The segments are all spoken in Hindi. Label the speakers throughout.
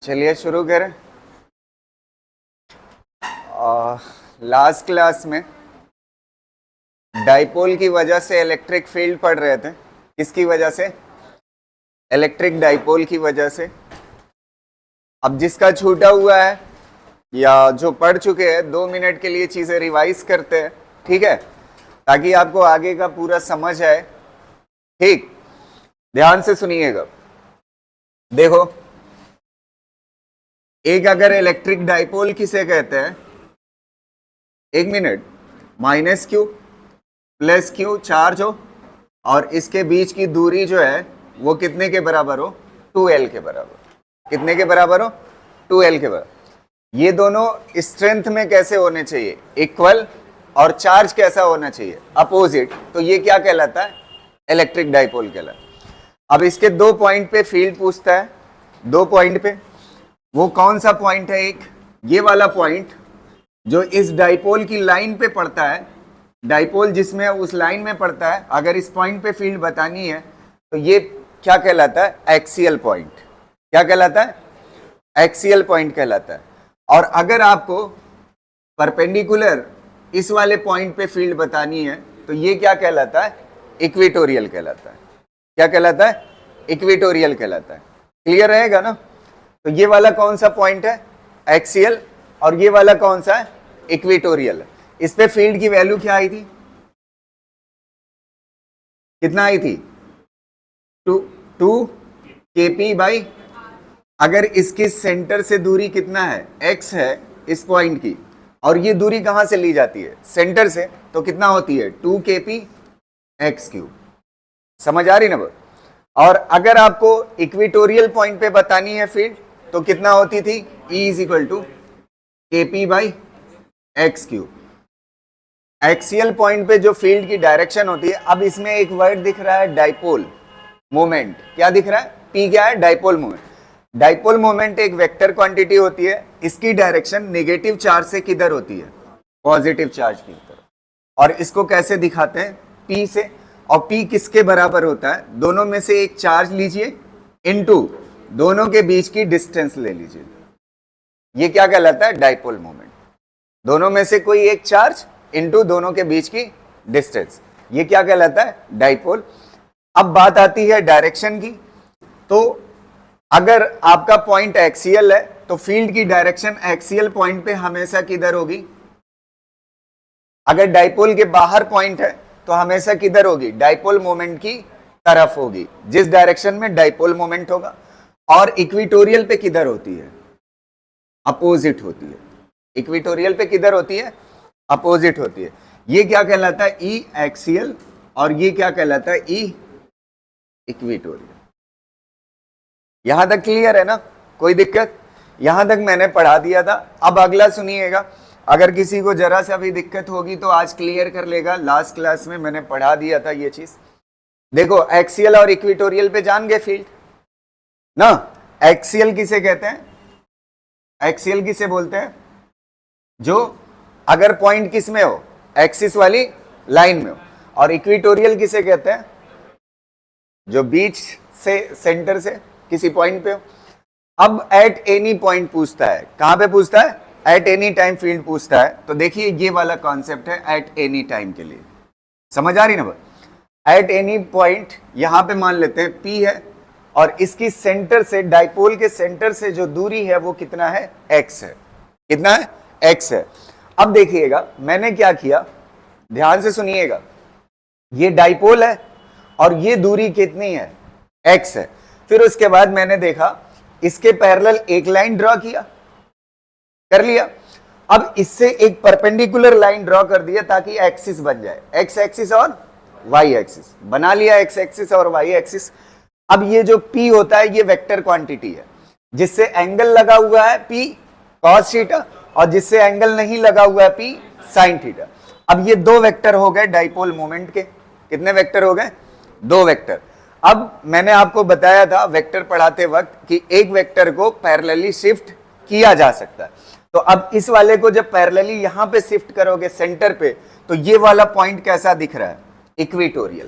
Speaker 1: चलिए शुरू करें। लास्ट क्लास में डाइपोल की वजह से इलेक्ट्रिक फील्ड पढ़ रहे थे। किसकी वजह से? इलेक्ट्रिक डाइपोल की वजह से। अब जिसका छूटा हुआ है या जो पढ़ चुके हैं 2 मिनट के लिए चीजें रिवाइज करते हैं, ठीक है, ताकि आपको आगे का पूरा समझ आए। ठीक, ध्यान से सुनिएगा। देखो, एक अगर इलेक्ट्रिक डाइपोल किसे कहते हैं, 1 minute, minus Q plus Q charge हो और इसके बीच की दूरी जो है वो कितने के बराबर हो? 2L के बराबर। कितने के बराबर हो? 2L के बराबर। ये दोनों स्ट्रेंथ में कैसे होने चाहिए? इक्वल। और चार्ज कैसा होना चाहिए? अपोजिट। तो ये क्या कहलाता है? इलेक्ट्रिक डाइपोल कहलाता है। अब इसके 2 पॉइंट पे फील्ड पूछता है। 2 पॉइंट पे, वो कौन सा पॉइंट है? एक ये वाला पॉइंट जो इस डाइपोल की लाइन पे पड़ता है, डाइपोल जिसमें उस लाइन में पड़ता है, अगर इस पॉइंट पे फील्ड बतानी है तो ये क्या कहलाता है? Axial point. क्या कहलाता है? एक्सियल पॉइंट कहलाता है। और अगर आपको परपेंडिकुलर इस वाले पॉइंट पे फील्ड बतानी है तो ये क्या कहलाता है? इक्वेटोरियल कहलाता है। क्या कहलाता है? इक्वेटोरियल कहलाता है। क्लियर रहेगा ना? तो ये वाला कौन सा पॉइंट है? एक्सियल। और ये वाला कौन सा है? इक्वेटोरियल। इस पे फील्ड की वैल्यू क्या आई थी? कितना आई थी? 2 kp बाई, अगर इसकी सेंटर से दूरी कितना है? x है इस पॉइंट की, और ये दूरी कहां से ली जाती है? सेंटर से। तो कितना होती है? 2 kp x3। समझ आ रही ना? और अगर आपको इक्वेटोरियल पॉइंट पे बतानी है फील्ड तो कितना होती थी? E is equal to kp by x3। Axial point पे जो फील्ड की डायरेक्शन होती है। अब इसमें एक वर्ड दिख रहा है, डाइपोल मोमेंट। क्या दिख रहा है? P क्या है? Dipole moment. डाइपोल मोमेंट एक वेक्टर क्वांटिटी होती है। इसकी डायरेक्शन नेगेटिव चार्ज से किधर होती है? पॉजिटिव चार्ज की तरफ। और इसको कैसे दिखाते हैं? P से। और P किसके बराबर होता है? दोनों में से एक चार्ज लीजिए इनटू दोनों के बीच की डिस्टेंस ले लीजिए। ये क्या कहलाता है? Dipole moment. दोनों में से कोई एक चार्ज इनटू दोनों के बीच की डिस्टेंस, ये क्या कहलाता है? डाइपोल। अब बात आती है डायरेक्शन की। तो अगर आपका पॉइंट एक्सियल है तो फील्ड की डायरेक्शन एक्सियल पॉइंट पे हमेशा किधर होगी? अगर डाइपोल के बाहर पॉइंट है तो हमेशा किधर होगी? डाइपोल मोमेंट की तरफ होगी, जिस डायरेक्शन में डाइपोल मोमेंट होगा। और इक्वेटोरियल पे किधर होती है? अपोजिट होती है। इक्वेटोरियल पे किधर होती है? अपोजिट होती है। ये क्या कहलाता है? ई एक्सियल। और ये क्या कहलाता है? ई इक्वेटोरियल। यहां तक क्लियर है ना? कोई दिक्कत? यहां तक मैंने पढ़ा दिया था। अब अगला सुनिएगा। अगर किसी को जरा सा भी दिक्कत होगी तो आज क्लियर कर लेगा। लास्ट क्लास में मैंने पढ़ा दिया था ये चीज। देखो, एक्सियल और इक्वेटोरियल पे जान गए फील्ड ना? एक्सियल किसे कहते हैं? एक्सियल किसे बोलते हैं? जो अगर पॉइंट किस में हो? एक्सिस वाली लाइन में हो। और इक्वेटोरियल किसे कहते हैं? जो बीच से, सेंटर से किसी पॉइंट पे हो। अब एट एनी पॉइंट पूछता है। कहां पे पूछता है? एट एनी टाइम फील्ड पूछता है। तो देखिए, ये वाला कॉन्सेप्ट है एट एनी टाइम के लिए। समझ आ रही ना? एट एनी पॉइंट यहां पे मान लेते हैं P है, और इसकी सेंटर से, डाइपोल के सेंटर से जो दूरी है वो कितना है? x है। कितना है? x है। अब देखिएगा मैंने क्या किया, ध्यान से सुनिएगा। ये डाइपोल है और ये दूरी कितनी है? x है। फिर उसके बाद मैंने देखा इसके पैरेलल एक लाइन ड्रॉ किया, कर लिया। अब इससे एक परपेंडिकुलर लाइन ड्रॉ कर दिया ताकि एक्सिस बन जाए, x एक्सिस और y एक्सिस बना लिया, x एक्सिस और y एक्सिस। अब ये जो P होता है ये वेक्टर क्वांटिटी है, जिससे एंगल लगा हुआ है P cos थीटा, और जिससे एंगल नहीं लगा हुआ है P sin थीटा। अब ये 2 वेक्टर हो गए डाइपोल मोमेंट के। कितने वेक्टर हो गए? 2 वेक्टर। अब मैंने आपको बताया था वेक्टर पढ़ाते वक्त कि एक वेक्टर को पैरेलली शिफ्ट किया जा सकता है। तो अब इस वाले को जब पैरेलली यहां पे शिफ्ट करोगे सेंटर पे, तो ये वाला पॉइंट कैसा दिख रहा है? इक्वेटोरियल।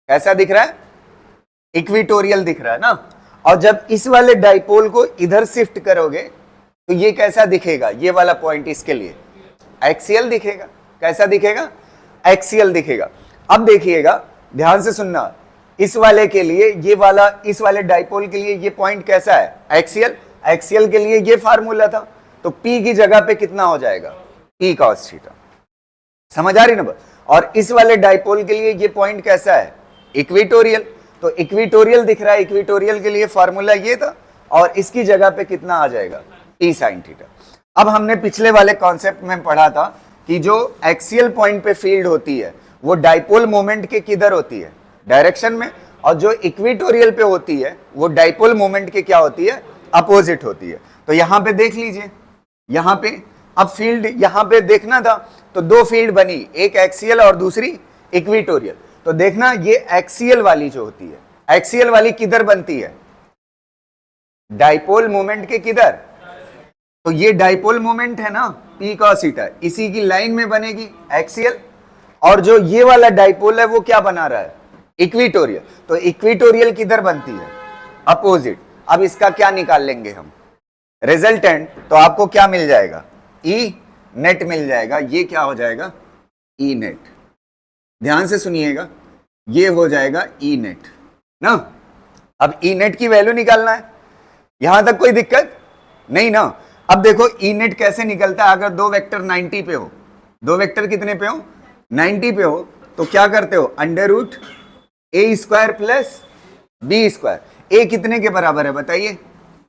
Speaker 1: कैसा दिख रहा है? इक्वेटोरियल दिख रहा है ना? और जब इस वाले डाइपोल को इधर शिफ्ट करोगे तो ये कैसा दिखेगा, ये वाला पॉइंट इसके लिए एक्सियल दिखेगा। कैसा दिखेगा, एक्सियल दिखेगा। अब देखिएगा, ध्यान से सुनना, इस वाले के लिए ये वाला, इस वाले डाइपोल के लिए ये पॉइंट कैसा है, एक्सियल। एक्सियल के लिए ये फार्मूला था, तो P की जगह पे कितना हो जाएगा, P cos थीटा। समझ आ रही ना। और इस वाले डाइपोल के लिए ये पॉइंट कैसा है, इक्वेटोरियल, तो इक्वेटोरियल दिख रहा है, इक्वेटोरियल के लिए फार्मूला ये था, और इसकी जगह पे कितना आ जाएगा, P sin थीटा। अब हमने पिछले वाले कॉन्सेप्ट में पढ़ा था कि जो एक्सियल पॉइंट पे फील्ड होती है वो डाइपोल मोमेंट के किधर होती है, डायरेक्शन में, और जो इक्वेटोरियल पे होती है वो डाइपोल मोमेंट के क्या होती है, अपोजिट होती है। तो यहां पे देख लीजिए, यहां पे अब फील्ड यहां पे देखना था, तो दो फील्ड बनी, एक एक्सियल और दूसरी इक्वेटोरियल। तो देखना, ये एक्सियल वाली जो होती है, एक्सियल वाली किधर बनती है, डाइपोल मोमेंट के किधर, तो ये डाइपोल मोमेंट है ना P cos थीटा, इसी की लाइन में बनेगी एक्सियल। और जो ये वाला डाइपोल है वो क्या बना रहा है, इक्वेटोरियल, तो इक्वेटोरियल किधर बनती है, अपोजिट। अब इसका क्या निकाल लेंगे हम, रिजल्टेंट, तो आपको क्या मिल जाएगा, E नेट मिल जाएगा। ये क्या हो जाएगा, E नेट। ध्यान से सुनिएगा, ये हो जाएगा E नेट ना। अब E नेट की वैल्यू निकालना है, यहां तक कोई दिक्कत नहीं ना। अब देखो E नेट कैसे निकलता है, अगर दो वेक्टर 90 पे हो, दो वेक्टर कितने पे हो, 90 पे हो, तो क्या करते हो, अंडर रूट ए स्क्वायर प्लस बी स्क्वायर। ए कितने के बराबर है बताइए,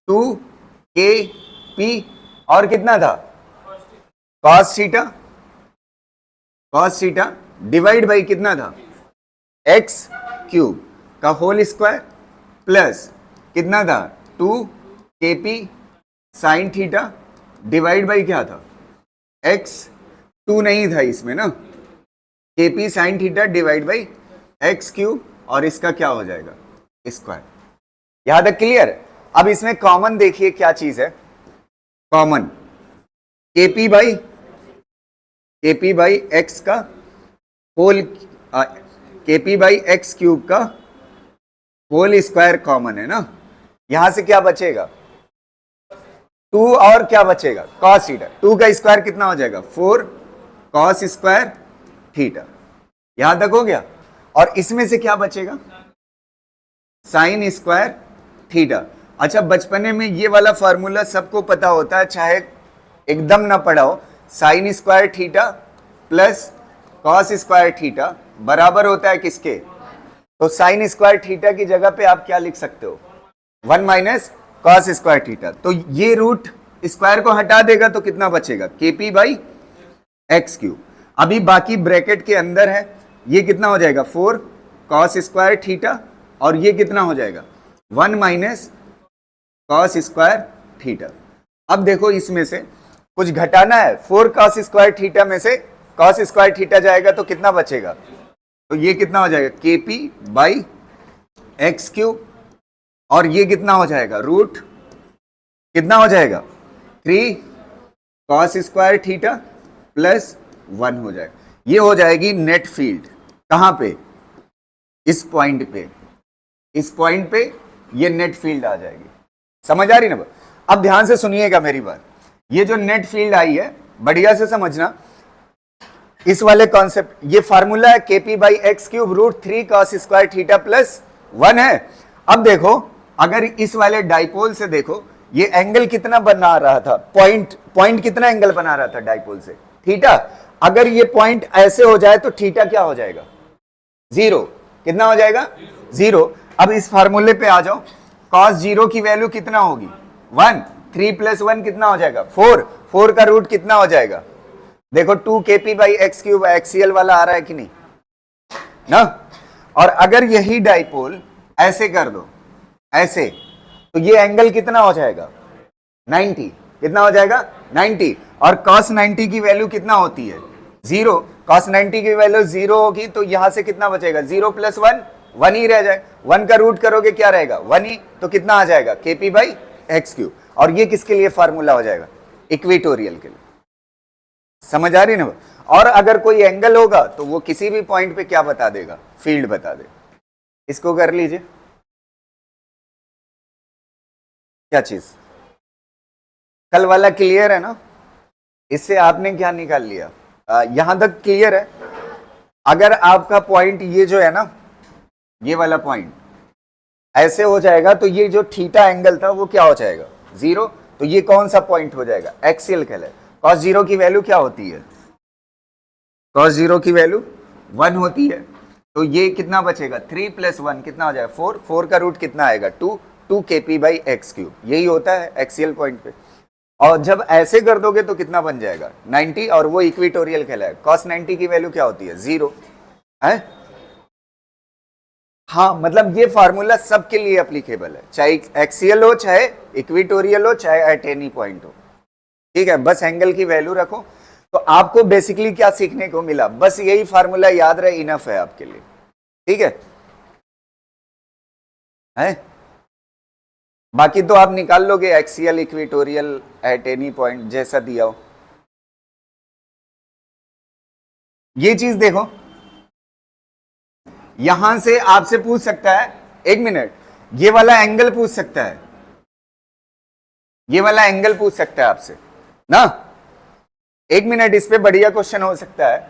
Speaker 1: 2kp, और कितना था, cos थीटा डिवाइड बाई कितना था, x क्यूब का होल स्क्वायर प्लस कितना था, 2kp sine theta divide by क्या था, x, 2 नहीं था इसमें ना, kp sine theta divide by x cube, और इसका क्या हो जाएगा, स्क्वायर। यहां तक क्लियर। अब इसमें कॉमन देखिए क्या चीज है, कॉमन kp बाई x का whole, kp by x cube का होल स्क्वायर कॉमन है ना। यहां से क्या बचेगा, 2, और क्या बचेगा, cos थीटा। 2 का स्क्वायर कितना हो जाएगा, 4 cos स्क्वायर थीटा। यहां तक हो गया। और इसमें से क्या बचेगा, साइन स्क्वायर थीटा। अच्छा, बचपने में ये वाला फॉर्मूला सबको पता होता है, चाहे एकदम ना पढ़ा हो, sine square theta plus cos square theta बराबर होता है किसके, तो साइन स्क्वायर थीटा की जगह पे आप क्या लिख सकते हो, 1 माइनस कॉस स्क्वायर थीटा। तो ये रूट स्क्वायर को हटा देगा तो कितना बचेगा, kp बाई एक्स क्यूब। अभी बाकी ब्रैकेट के अंदर है, ये कितना हो जाएगा, 4 कॉस स्क्वायर थीटा, और ये कितना हो जाएगा, 1 माइनस कॉस स्क्वायर थीटा। अब देखो इसमें से कुछ घटाना है, 4 कॉस स्क्वायर थीटा में से कॉस स्क्वायर थीटा जाएगा तो कितना बचेगा, तो ये कितना हो जाएगा, kp बाई एक्स क्यूब, और ये कितना हो जाएगा, रूट कितना हो जाएगा, 3 कॉस स्क्वायर थीटा प्लस 1 हो जाएगा। ये हो जाएगी नेट फील्ड, कहां पे, इस पॉइंट पे, इस पॉइंट पे ये नेट फील्ड आ जाएगी। समझ आ रही ना। अब ध्यान से सुनिएगा मेरी बात, ये जो नेट फील्ड आई है बढ़िया से समझना, इस वाले कॉन्सेप्ट, ये फार्मूला है kp by x cube root 3 cos square theta plus 1 है। अब देखो, अगर इस वाले डाइपोल से देखो, ये एंगल कितना बना रहा था, पॉइंट कितना एंगल बना रहा था डाइपोल से, थीटा। अगर ये पॉइंट ऐसे हो जाए तो थीटा क्या हो जाएगा, 0। कितना हो जाएगा, 0। अब इस फार्मूले पे आ जाओ, cos 0 की वैल्यू कितना होगी, 1, 3 प्लस 1 कितना हो जाएगा, 4 का रूट कितना हो जाएगा, देखो 2kp by x cube, axial वाला आ रहा है कि नहीं ना। और अगर यही डाइपोल ऐसे कर दो, ऐसे, तो ये एंगल कितना हो जाएगा, 90। कितना हो जाएगा, 90। और cos 90 की वैल्यू कितना होती है, 0। cos 90 की वैल्यू 0 होगी तो यहां से कितना बचेगा, 0 प्लस 1, 1 ही रह जाए। 1 का रूट करोगे क्या रहेगा, 1 ही, तो कितना आ जाएगा, kp बाई एक्स क्यूब। और ये किसके लिए फार्मूला हो जाएगा, इक्वेटोरियल के लिए। समझ आ रही ना। और अगर कोई एंगल होगा तो वो किसी भी पॉइंट पे क्या बता देगा, फील्ड बता देगा। इसको कर लीजिए। क्या चीज? कल वाला क्लियर है ना? इससे आपने क्या निकाल लिया? यहां तक क्लियर है? अगर आपका पॉइंट ये जो है ना, ये वाला पॉइंट ऐसे हो जाएगा तो ये जो थीटा एंगल था वो क्या हो जाएगा? 0। तो ये कौन सा पॉइंट हो जाएगा? एक्सियल कहलाए। cos 0 की वैल्यू क्या होती है? cos 0 की वैल्यू 1 होती है। तो ये कितना बचेगा? 3 + 1 कितना हो जाएगा? 4। 4 का रूट कितना आएगा? 2। 2 kp/x³। यही होता है एक्सियल पॉइंट पे। और जब ऐसे कर दोगे तो कितना बन जाएगा? 90। और वो इक्वेटोरियल कहलाएगा। cos 90 की वैल्यू क्या होती है? 0 है। हाँ, मतलब ये फार्मूला सबके लिए एप्लीकेबल है, चाहे एक्सियल हो, चाहे इक्वेटोरियल हो, चाहे एट एनी पॉइंट हो। ठीक है, बस एंगल की वैल्यू रखो। तो आपको बेसिकली क्या सीखने को मिला? बस यही फार्मूला याद रहे, इनफ है आपके लिए। ठीक है? बाकी तो आप निकाल लोगे, axial, equatorial, at any point जैसा दिया हो। ये चीज देखो, यहां से आपसे पूछ सकता है, 1 मिनट, ये वाला एंगल पूछ सकता है, ये वाला एंगल पूछ सकता है आपसे ना। 1 मिनट, इस पे बढ़िया क्वेश्चन हो सकता है।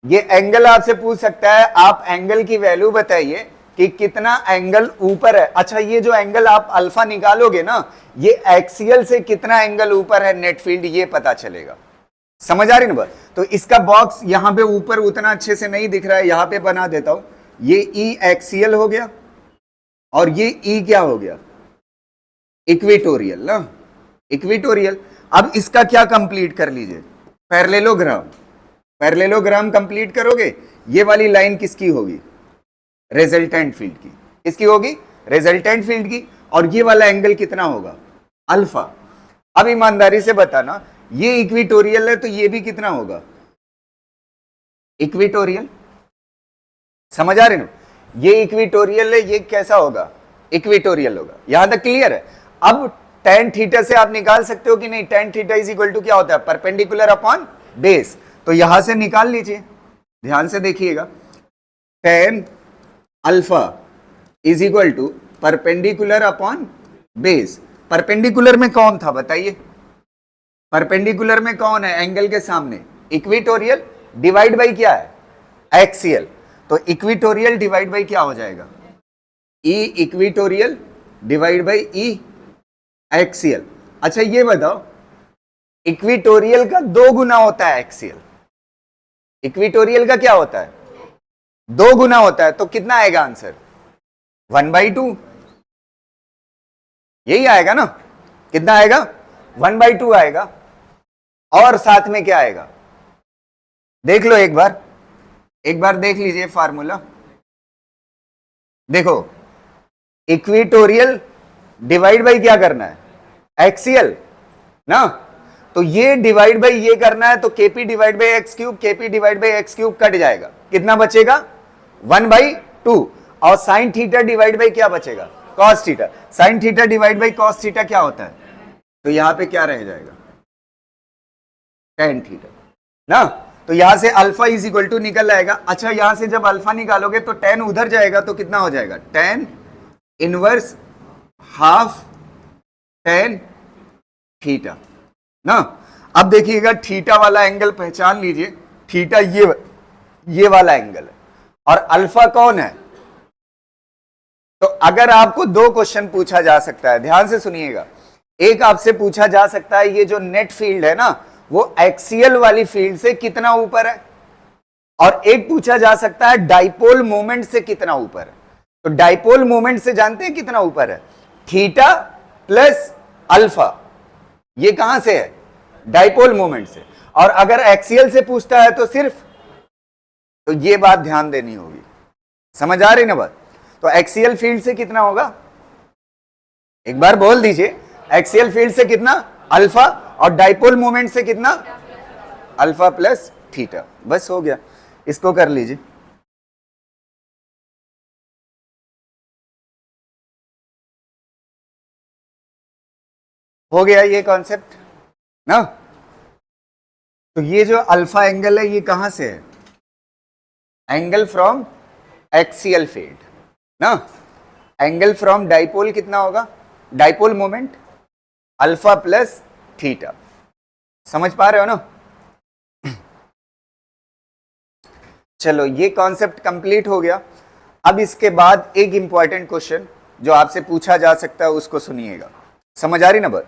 Speaker 1: ये एंगल आपसे पूछ सकता है, आप एंगल की वैल्यू बताइए कि कितना एंगल ऊपर है। अच्छा, ये जो एंगल आप अल्फा निकालोगे ना, ये एक्सियल से कितना एंगल ऊपर है नेट फील्ड, ये पता चलेगा। समझ आ रही ना? तो इसका बॉक्स यहां पे ऊपर उतना अच्छे से नहीं दिख रहा है, यहां पे बना देता हूं। ये ई एक्सियल हो गया और ये ई क्या हो गया? इक्वेटोरियल ना, इक्वेटोरियल। अब इसका क्या कंप्लीट कर लीजिए? पैरेललोग्राम। पैरेललोग्राम कंप्लीट करोगे, ये वाली लाइन किसकी होगी? रिजल्टेंट फील्ड की। किसकी होगी? रिजल्टेंट फील्ड की। और ये वाला एंगल कितना होगा? अल्फा। अब ईमानदारी से बताना, ये इक्वेटोरियल है तो ये भी कितना होगा? इक्वेटोरियल। समझ आ रहे ना? ये इक्वेटोरियल है, ये कैसा होगा? इक्वेटोरियल होगा। यहां तक क्लियर है? अब tan थीटा से आप निकाल सकते हो कि नहीं? tan theta is equal to क्या होता है? Perpendicular upon base. तो यहां से निकाल लीजिए, ध्यान से देखिएगा। tan alpha is equal to perpendicular upon base. Perpendicular में कौन था बताइए? परपेंडिकुलर में कौन है एंगल के सामने? इक्वेटोरियल डिवाइड बाई क्या है? एक्सियल। तो इक्वेटोरियल डिवाइड बाई क्या हो जाएगा? E equatorial divide by E axial. अच्छा, ये बताओ, इक्वेटोरियल का 2 गुना होता है एक्सियल। इक्वेटोरियल का क्या होता है? 2 गुना होता है। तो कितना आएगा आंसर? 1/2। यही आएगा ना? कितना आएगा? 1/2 आएगा। और साथ में क्या आएगा? देख लो एक बार देख लीजिए फार्मूला। देखो, इक्वेटोरियल डिवाइड बाई क्या करना है? एक्सियल ना। तो ये डिवाइड बाई ये करना है, तो KP divide by x³ KP divide by x³ cut जाएगा। कितना बचेगा? 1/2। और साइन थीटा डिवाइड बाई क्या बचेगा? Cos theta. Sine theta divide by cos theta क्या होता है? तो यहां पे क्या रह जाएगा? tan थीटा ना। तो यहां से अल्फा इज इक्वल टू निकल आएगा। अच्छा, यहां से जब अल्फा निकालोगे तो tan उधर जाएगा, तो कितना हो जाएगा? tan inverse half tan theta ना। अब देखिएगा, थीटा वाला एंगल पहचान लीजिए। थीटा ये वाला एंगल है, और अल्फा कौन है? तो अगर आपको 2 क्वेश्चन पूछा जा सकता है, ध्यान से सुनिएगा। एक आपसे पूछा जा सकता है, ये जो नेट फील्ड है ना, वो एक्सियल वाली फील्ड से कितना ऊपर है। और एक पूछा जा सकता है, डाइपोल मोमेंट से कितना ऊपर है। तो डाइपोल मोमेंट से जानते हैं कितना ऊपर है? Theta plus alpha. ये कहां से है? डाइपोल मोमेंट से। और अगर एक्सियल से पूछता है तो सिर्फ, तो ये बात ध्यान देनी होगी। समझ आ रही ना बात? तो एक्सियल फील्ड से कितना होगा? एक बार बोल दीजिए, एक्सियल फील्ड से कितना? अल्फा। और डाइपोल मोमेंट से कितना? Alpha plus theta. बस हो गया, इसको कर लीजिए। हो गया ये कॉन्सेप्ट ना। तो ये जो अल्फा एंगल है, ये कहां से है? एंगल फ्रॉम एक्सियल फील्ड ना। एंगल फ्रॉम डाइपोल कितना होगा? Dipole moment alpha plus theta. समझ पा रहे हो ना? चलो ये कॉन्सेप्ट कंप्लीट हो गया। अब इसके बाद एक इंपॉर्टेंट क्वेश्चन जो आपसे पूछा जा सकता है उसको सुनिएगा। समझ आ रही ना बात?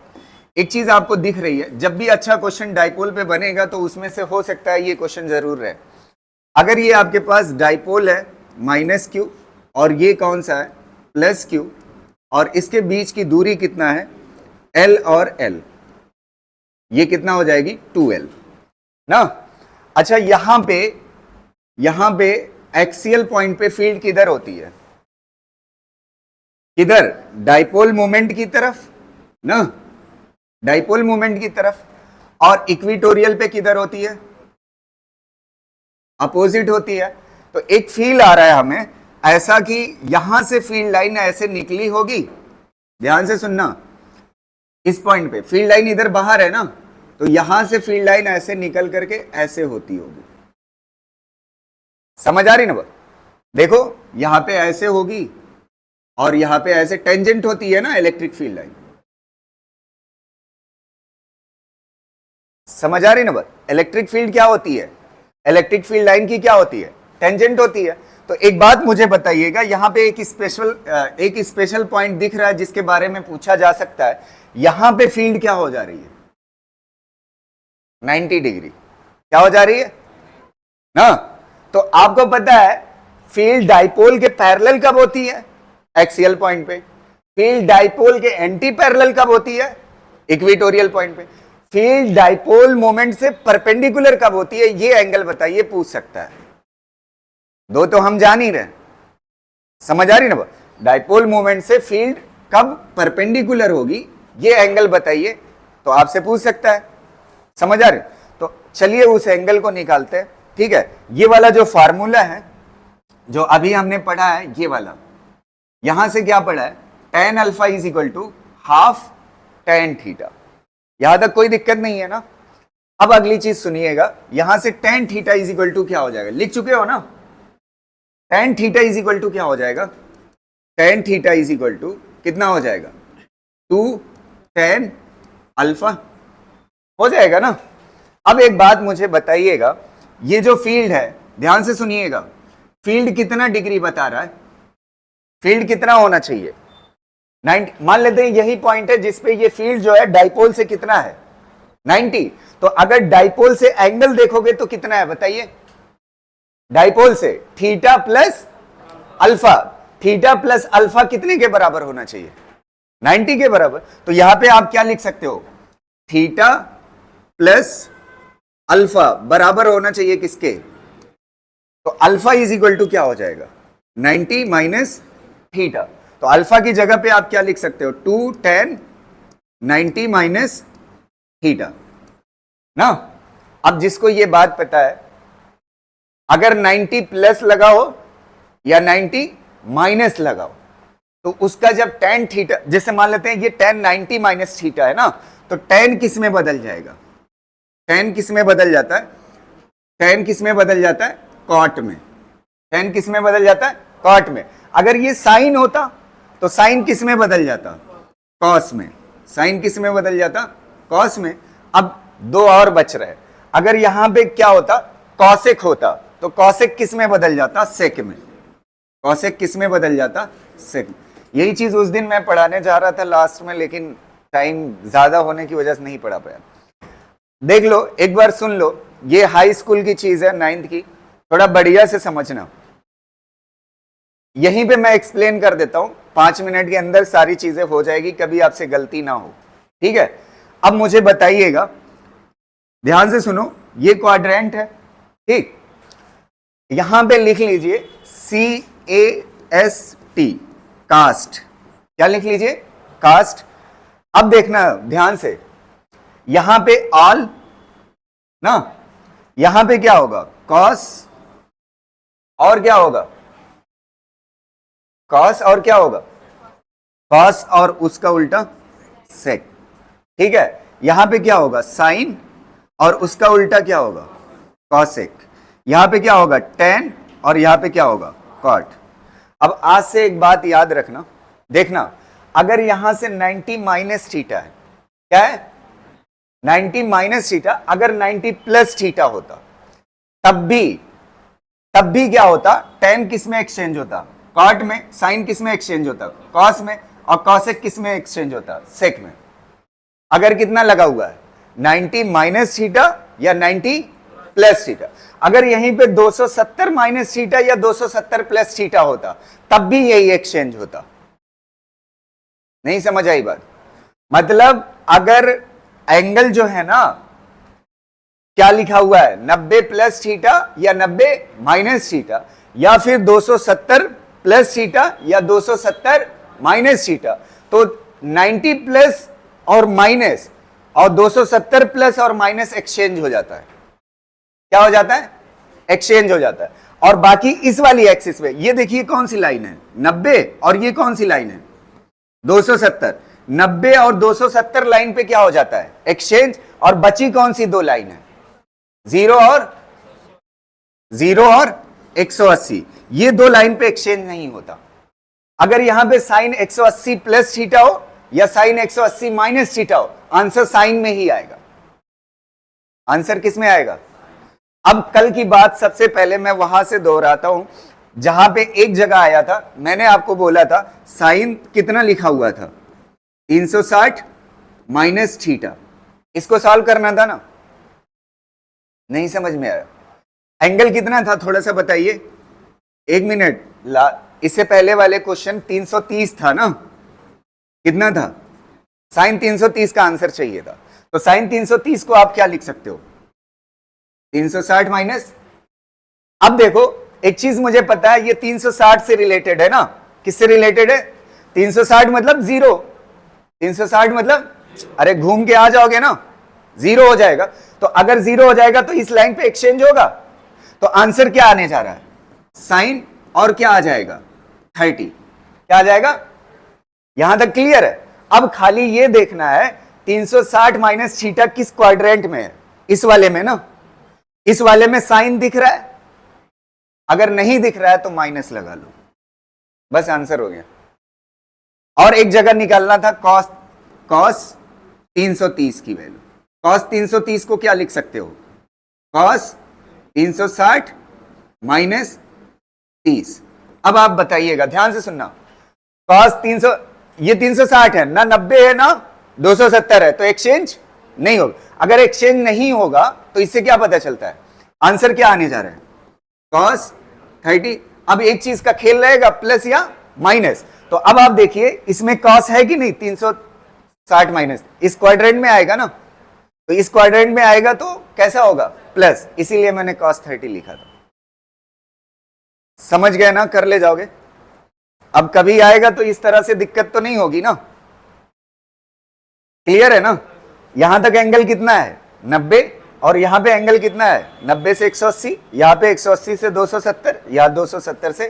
Speaker 1: एक चीज आपको दिख रही है, जब भी अच्छा क्वेश्चन डाइपोल पे बनेगा तो उसमें से हो सकता है ये क्वेश्चन जरूर रहे। अगर ये आपके पास डाइपोल है माइनस क्यू और ये कौन सा है प्लस क्यू, और इसके बीच की दूरी कितना है एल और एल, ये कितना हो जाएगी 2l ना। अच्छा यहां पे एक्सियल पॉइंट पे फील्ड किधर होती है? किधर? डाइपोल मोमेंट की तरफ ना, डाइपोल मोमेंट की तरफ। और इक्विटोरियल पे किधर होती है? अपोजिट होती है। तो एक फील आ रहा है हमें ऐसा कि यहां से फील्ड लाइन ऐसे निकली होगी, ध्यान से सुनना, इस पॉइंट पे फील्ड लाइन इधर बाहर है ना, तो यहां से फील्ड लाइन ऐसे निकल करके ऐसे होती होगी। समझ आ रही ना? देखो यहां पे ऐसे होगी और यहां पे ऐसे टेंजेंट होती है ना इलेक्ट्रिक फील्ड लाइन। समझ आ रही ना बात? इलेक्ट्रिक फील्ड क्या होती है? इलेक्ट्रिक फील्ड लाइन की क्या होती है? टेंजेंट होती है। तो एक बात मुझे बताइएगा, यहां पे एक स्पेशल पॉइंट दिख रहा है जिसके बारे में पूछा जा सकता है। यहां पे फील्ड क्या हो जा रही है? 90 डिग्री। क्या हो जा रही है ना? तो आपको पता है फील्ड डाइपोल के पैरेलल कब होती है? एक्सियल पॉइंट पे। फील्ड डाइपोल के एंटी पैरेलल कब होती है? इक्वेटोरियल पॉइंट पे। फील्ड डाइपोल मोमेंट से परपेंडिकुलर कब होती है? ये एंगल बताइए, पूछ सकता है। दो तो हम जान ही रहे। समझ आ रही ना? डाइपोल मोमेंट से फील्ड कब परपेंडिकुलर होगी, ये एंगल बताइए, तो आपसे पूछ सकता है। समझ आ रही? तो चलिए उस एंगल को निकालते हैं। ठीक है, ये वाला जो फार्मूला है जो अभी हमने पढ़ा है, ये वाला, यहां से क्या पढ़ा है? tan alpha is equal to half tan theta. यहां तक कोई दिक्कत नहीं है ना? अब अगली चीज सुनिएगा, यहां से tan theta is equal to क्या हो जाएगा? लिख चुके हो ना? tan theta is equal to क्या हो जाएगा? tan theta is equal to कितना हो जाएगा? 2 tan अल्फा हो जाएगा ना? अब एक बात मुझे बताइएगा, ये जो फील्ड है, ध्यान से सुनिएगा, फील्ड कितना डिग्री बता रहा है? फील्ड कितना होना चाहिए? 90। मान लेते हैं यही पॉइंट है जिसपे ये फील्ड जो है डाइपोल से कितना है? 90। तो अगर डाइपोल से एंगल देखोगे तो कितना है बताइए? डाइपोल से theta plus alpha. Theta plus alpha कितने के बराबर होना चाहिए? 90 के बराबर। तो यहां पे आप क्या लिख सकते हो? थीटा प्लस अल्फा बराबर होना चाहिए किसके? तो अल्फा इज इक्वल टू क्या हो जाएगा? 90 माइनस थीटा। तो अल्फा की जगह पे आप क्या लिख सकते हो? 2 tan 90 माइनस थीटा ना। अब जिसको ये बात पता है, अगर 90 प्लस लगाओ या 90 माइनस लगाओ, तो उसका जब tan थीटा, जैसे मान लेते हैं ये tan 90 माइनस थीटा है ना, तो tan किस में बदल जाएगा? tan किस में बदल जाता है? tan किस में बदल जाता है? कॉट में। tan किस में बदल जाता है? कॉट में। अगर ये साइन होता तो साइन किस में बदल जाता? कॉस में। साइन किस में बदल जाता? कॉस में। अब दो और बच रहे। अगर यहां पे क्या होता? कॉसेक होता, तो कॉसेक किस में बदल जाता? सेक में। कॉसेक किस में बदल जाता? सेक। यही चीज उस दिन मैं पढ़ाने जा रहा था लास्ट में, लेकिन टाइम ज्यादा होने की वजह से नहीं पढ़ा पाया। देख लो, एक बार सुन लो, ये हाई स्कूल की चीज है, 9th की, थोड़ा बढ़िया से समझना। यहीं पे मैं एक्सप्लेन कर देता हूं, 5 मिनट के अंदर सारी चीजें हो जाएगी, कभी आपसे गलती ना हो। ठीक है, अब मुझे बताइएगा, ध्यान से सुनो, ये क्वाड्रेंट है, ठीक, यहां पे लिख लीजिए CAST, कास्ट। क्या लिख लीजिए? कास्ट। अब देखना ध्यान से, यहां पे ऑल ना, यहां पे क्या होगा? कॉस, और क्या होगा? कॉस और क्या होगा? कॉस और उसका उल्टा सेक। ठीक है, यहां पे क्या होगा? साइन और उसका उल्टा क्या होगा? कॉसेक। यहां पे क्या होगा? टेन और यहां पे क्या होगा? कॉट। अब आज से एक बात याद रखना, देखना, अगर यहां से 90 माइनस थीटा है क्या है 90 माइनस थीटा, अगर 90 प्लस थीटा होता तब भी क्या होता, टेन किस में एक्सचेंज होता, कॉट में, साइन किस में एक्सचेंज होता, कॉस में, और कॉसेक किस में एक्सचेंज होता, सेक में। अगर कितना लगा हुआ है 90 माइनस थीटा या 90 प्लस थीटा, अगर यहीं पे 270 माइनस थीटा या 270 प्लस थीटा होता तब भी यही एक्सचेंज होता। नहीं समझ आई बात? मतलब अगर एंगल जो है ना, क्या लिखा हुआ है 90 प्लस थीटा या 90 माइनस थीटा, या फिर 270 प्लस थीटा या 270 माइनस थीटा, तो 90 प्लस और माइनस और 270 प्लस और माइनस एक्सचेंज हो जाता है। क्या हो जाता है? एक्सचेंज हो जाता है। और बाकी इस वाली एक्सिस पे ये देखिए कौन सी लाइन है 90, और ये कौन सी लाइन है 270। 90 और 270 लाइन पे क्या हो जाता है एक्सचेंज, और बची कौन सी दो लाइन है, जीरो और 180, ये दो लाइन पे एक्सचेंज नहीं होता। अगर यहां पे साइन 180 प्लस थीटा हो या साइन 180 माइनस थीटा हो, आंसर साइन में ही आएगा। आंसर किस में आएगा? अब कल की बात सबसे पहले मैं वहां से दोहराता हूं जहां पे एक जगह आया था, मैंने आपको बोला था साइन कितना लिखा हुआ था 360 माइनस थीटा, इसको सॉल्व करना था ना, नहीं समझ में आया? एंगल कितना था थोड़ा सा बताइए, एक मिनट, इससे पहले वाले क्वेश्चन 330 था ना, कितना था साइन 330 का आंसर चाहिए था, तो साइन 330 को आप क्या लिख सकते हो 360 माइनस। अब देखो एक चीज मुझे पता है, ये 360 से रिलेटेड है ना, किससे रिलेटेड है 360 मतलब जीरो, 360 मतलब, अरे घूम के आ जाओगे ना, जीरो हो जाएगा। तो अगर जीरो हो जाएगा तो इस लाइन पे एक्सचेंज होगा, तो आंसर क्या आने जा रहा है साइन, और क्या आ जाएगा 30, क्या आ जाएगा? यहां तक क्लियर है? अब खाली ये देखना है 360 माइनस थीटा किस क्वाड्रेंट में है, इस वाले में ना, इस वाले में साइन दिख रहा है, अगर नहीं दिख रहा है तो माइनस लगा लो, बस आंसर हो गया। और एक जगह निकालना था कॉस 330 की वैल्यू, कॉस 330 को क्या लिख सकते हो कॉस 360 माइनस 30। अब आप बताइएगा, ध्यान से सुनना, कॉस 300, ये 360 है ना, 90 है ना 270 है, तो एक्सचेंज नहीं होगा। अगर एक्सचेंज नहीं होगा तो इससे क्या पता चलता है आंसर क्या आने जा रहा है कॉस 30। अब एक चीज का खेल रहेगा प्लस या माइनस, तो अब आप देखिए इसमें कॉस है कि नहीं 360 माइनस, इस क्वाड्रेंट में आएगा ना, तो इस क्वाड्रेंट में आएगा तो कैसा होगा प्लस, इसीलिए मैंने कॉस 30 लिखा था। समझ गए ना, कर ले जाओगे। अब कभी आएगा तो इस तरह से दिक्कत तो नहीं होगी ना, क्लियर है ना? यहां तक एंगल कितना है 90, और यहां पे एंगल कितना है 90 से 180, यहां पे 180 से 270, या 270 से,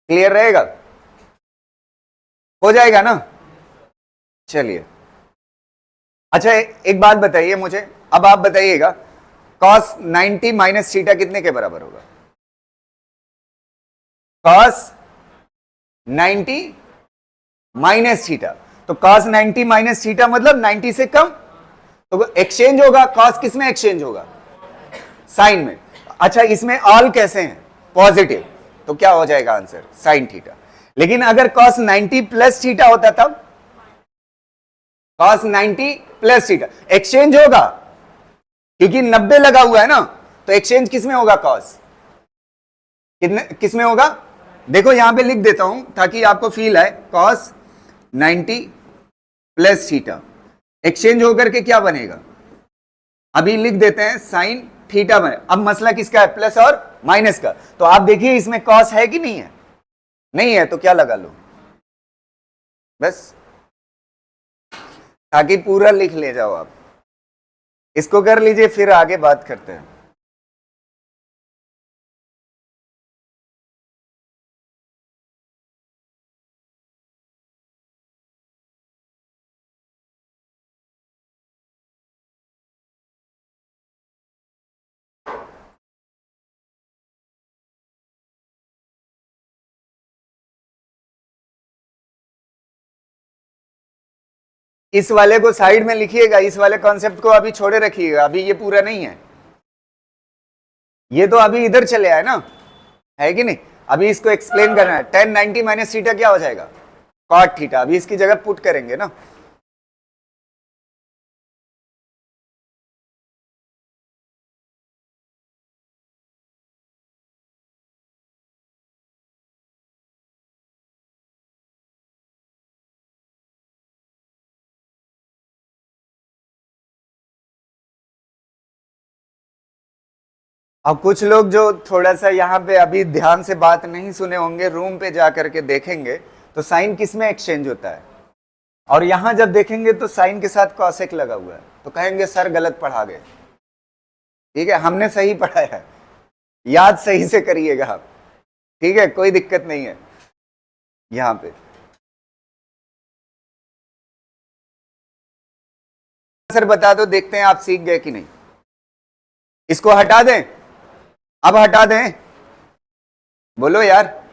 Speaker 1: क्लियर रहेगा, हो जाएगा ना? चलिए अच्छा एक बात बताइए मुझे, अब आप बताइएगा cos 90 माइनस थीटा कितने के बराबर होगा cos 90 माइनस थीटा, तो cos 90 माइनस थीटा मतलब 90 से कम, तो एक्सचेंज होगा, cos किस में एक्सचेंज होगा साइन में। अच्छा इसमें ऑल कैसे हैं पॉजिटिव, तो क्या हो जाएगा आंसर साइन थीटा। लेकिन अगर cos 90 प्लस थीटा होता तब cos 90 प्लस थीटा एक्सचेंज होगा, क्योंकि 90 लगा हुआ है ना, तो एक्सचेंज किस में होगा cos, कितने किस में होगा, देखो यहां पे लिख देता हूं ताकि आपको फील आए, cos 90 प्लस थीटा एक्सचेंज होकर के क्या बनेगा, अभी लिख देते हैं साइन थीटा बने। अब मसला किसका है प्लस और माइनस का, तो आप देखिए इसमें cos है कि नहीं है, नहीं है तो क्या लगा लो बस, ताकि पूरा लिख ले जाओ आप, इसको कर लीजिए फिर आगे बात करते हैं। इस वाले को साइड में लिखिएगा, इस वाले कॉन्सेप्ट को अभी छोड़े रखिएगा, अभी ये पूरा नहीं है, ये तो अभी इधर चले आए ना, है कि नहीं। अभी इसको एक्सप्लेन करना है। tan 90 माइनस थीटा क्या हो जाएगा, cot थीटा। अभी इसकी जगह पुट करेंगे ना। अब कुछ लोग जो थोड़ा सा यहाँ पे अभी ध्यान से बात नहीं सुने होंगे, रूम पे जा करके देखेंगे तो साइन किस में एक्सचेंज होता है, और यहां जब देखेंगे तो साइन के साथ कॉसेक लगा हुआ है, तो कहेंगे सर गलत पढ़ा गए। ठीक है, हमने सही पढ़ाया है, याद सही से करिएगा आप। ठीक है, कोई दिक्कत नहीं है। यहां पे सर बता दो, देखते हैं आप सीख गए कि नहीं। इसको हटा दें, अब हटा दें, बोलो यार।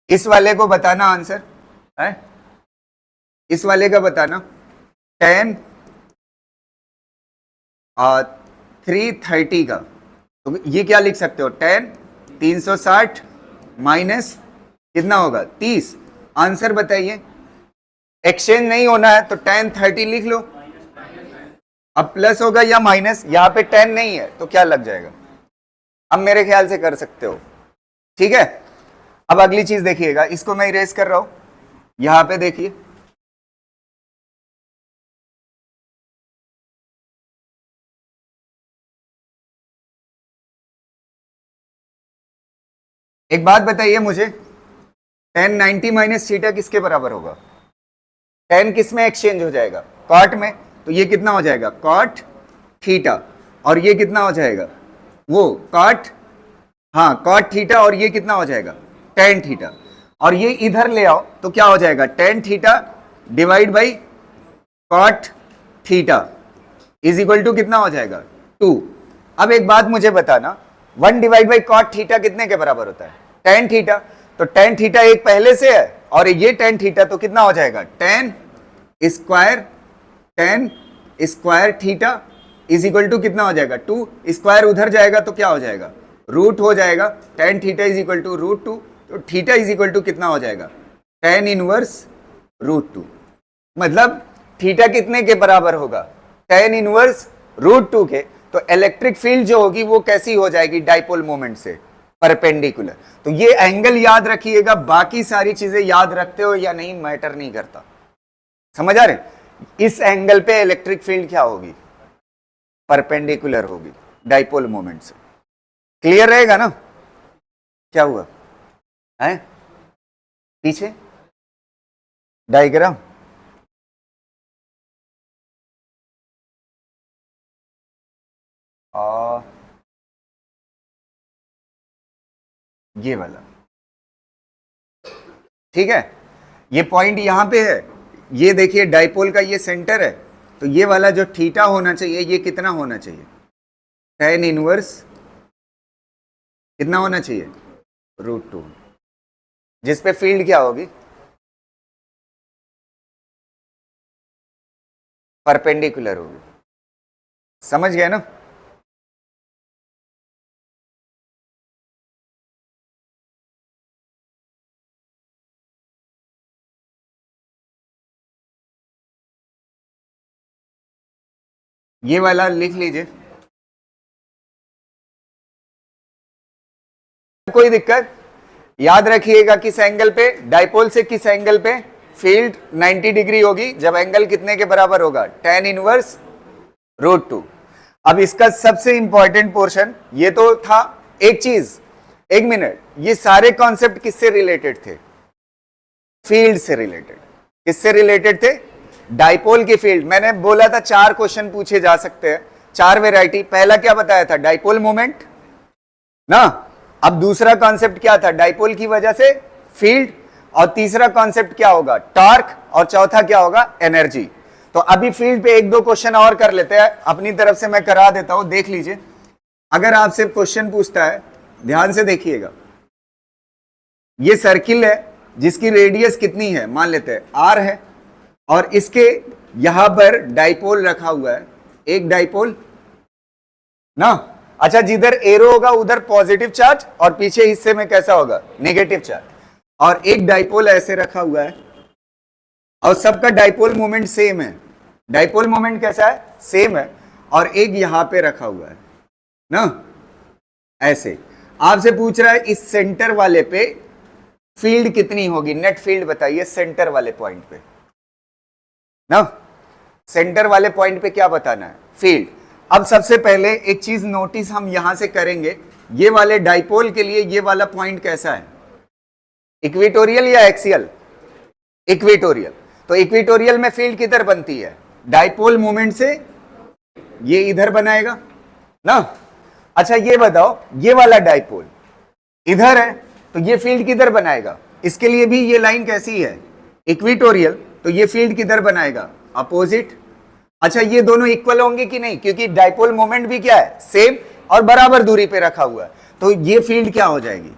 Speaker 1: इस वाले को बताना आंसर है, इस वाले का बताना। 10 और 330 का, तो ये क्या लिख सकते हो, 10 360 माइनस कितना होगा 30। आंसर बताइए। एक्सचेंज नहीं होना है तो 10 30 लिख लो। अब प्लस होगा या माइनस, यहां पे 10 नहीं है तो क्या लग जाएगा। अब मेरे ख्याल से कर सकते हो। ठीक है, अब अगली चीज देखिएगा, इसको मैं इरेज कर रहा हूं। यहां पे देखिए, एक बात बताइए मुझे, tan 90 माइनस थीटा किसके बराबर होगा। tan किस में एक्सचेंज हो जाएगा, cot में, तो ये कितना हो जाएगा cot थीटा, और ये कितना हो जाएगा वो cot, हाँ cot थीटा, और ये कितना हो जाएगा tan थीटा, और ये इधर ले आओ तो क्या हो जाएगा tan theta divide by cot theta is equal to कितना हो जाएगा 2। अब एक बात मुझे बताना, 1 डिवाइड बाई cot थीटा कितने के बराबर होता है, tan थीटा। तो tan थीटा एक पहले से है, और ये tan थीटा, तो कितना हो जाएगा tan square theta is equal to कितना हो जाएगा 2। स्क्वायर उधर जाएगा तो क्या हो जाएगा रूट हो जाएगा। tan theta is equal to √2, तो थीटा इज इक्वल टू कितना हो जाएगा tan इनवर्स √2। मतलब थीटा कितने के बराबर होगा, tan इनवर्स √2 के। तो इलेक्ट्रिक फील्ड जो होगी वो कैसी हो जाएगी, डाइपोल मोमेंट से परपेंडिकुलर। तो ये एंगल याद रखिएगा, बाकी सारी चीजें याद रखते हो या नहीं मैटर नहीं करता। समझ आ रहे, इस एंगल पे इलेक्ट्रिक फील्ड क्या होगी, परपेंडिकुलर होगी डाइपोल मोमेंट से। क्लियर रहेगा ना। क्या हुआ है पीछे डायग्राम, और ये वाला, ठीक है, ये पॉइंट यहां पे है, ये देखिए डाइपोल का ये सेंटर है, तो ये वाला जो थीटा होना चाहिए ये कितना होना चाहिए, tan इनवर्स कितना होना चाहिए √2, जिस पे फील्ड क्या होगी परपेंडिकुलर होगी। समझ गए ना। ये वाला लिख लीजिए, कोई दिक्कत। याद रखिएगा किस एंगल पे, डाइपोल से किस एंगल पे फील्ड 90 डिग्री होगी, जब एंगल कितने के बराबर होगा tan इनवर्स √2। अब इसका सबसे इंपॉर्टेंट पोर्शन ये तो था। एक चीज, एक मिनट, ये सारे कॉन्सेप्ट किससे रिलेटेड थे, फील्ड से रिलेटेड। किससे रिलेटेड थे, डाइपोल की फील्ड। मैंने बोला था 4 क्वेश्चन पूछे जा सकते हैं, 4 वेराइटी। पहला क्या बताया था, डाइपोल मोमेंट ना। अब दूसरा कॉन्सेप्ट क्या था, डाइपोल की वजह से फील्ड, और तीसरा कॉन्सेप्ट क्या होगा टॉर्क, और चौथा क्या होगा एनर्जी। तो अभी फील्ड पे 1-2 क्वेश्चन और कर लेते हैं, अपनी तरफ से मैं करा देता हूं, देख लीजिए। अगर आपसे क्वेश्चन पूछता है, ध्यान से देखिएगा, ये सर्किल है जिसकी रेडियस कितनी है, मान लेते हैं r है, और इसके यहां पर डाइपोल रखा हुआ है, एक डाइपोल ना। अच्छा, जिधर एरो होगा उधर पॉजिटिव चार्ज और पीछे हिस्से में कैसा होगा, नेगेटिव चार्ज। और एक डाइपोल ऐसे रखा हुआ है और सबका डाइपोल मोमेंट सेम है। डाइपोल मोमेंट कैसा है, सेम है। और एक यहां पे रखा हुआ है ना, ऐसे। आपसे पूछ रहा है इस सेंटर वाले पे फील्ड कितनी होगी, नेट फील्ड बताइए सेंटर वाले पॉइंट पे ना। सेंटर वाले पॉइंट पे क्या बताना है, फील्ड। अब सबसे पहले एक चीज नोटिस हम यहां से करेंगे, ये वाले डाइपोल के लिए ये वाला पॉइंट कैसा है, इक्वेटोरियल या एक्सियल, इक्वेटोरियल। तो इक्वेटोरियल में फील्ड किधर बनती है, डाइपोल मोमेंट से ये इधर बनाएगा ना। अच्छा ये बताओ, ये वाला डाइपोल इधर है तो ये फील्ड किधर बनाएगा, इसके लिए भी ये लाइन कैसी है, इक्वेटोरियल। तो ये फील्ड किधर बनाएगा, अपोजिट। अच्छा ये दोनों इक्वल होंगे कि नहीं, क्योंकि डाइपोल मोमेंट भी क्या है, सेम और बराबर दूरी पे रखा हुआ है। तो ये फील्ड क्या हो जाएगी,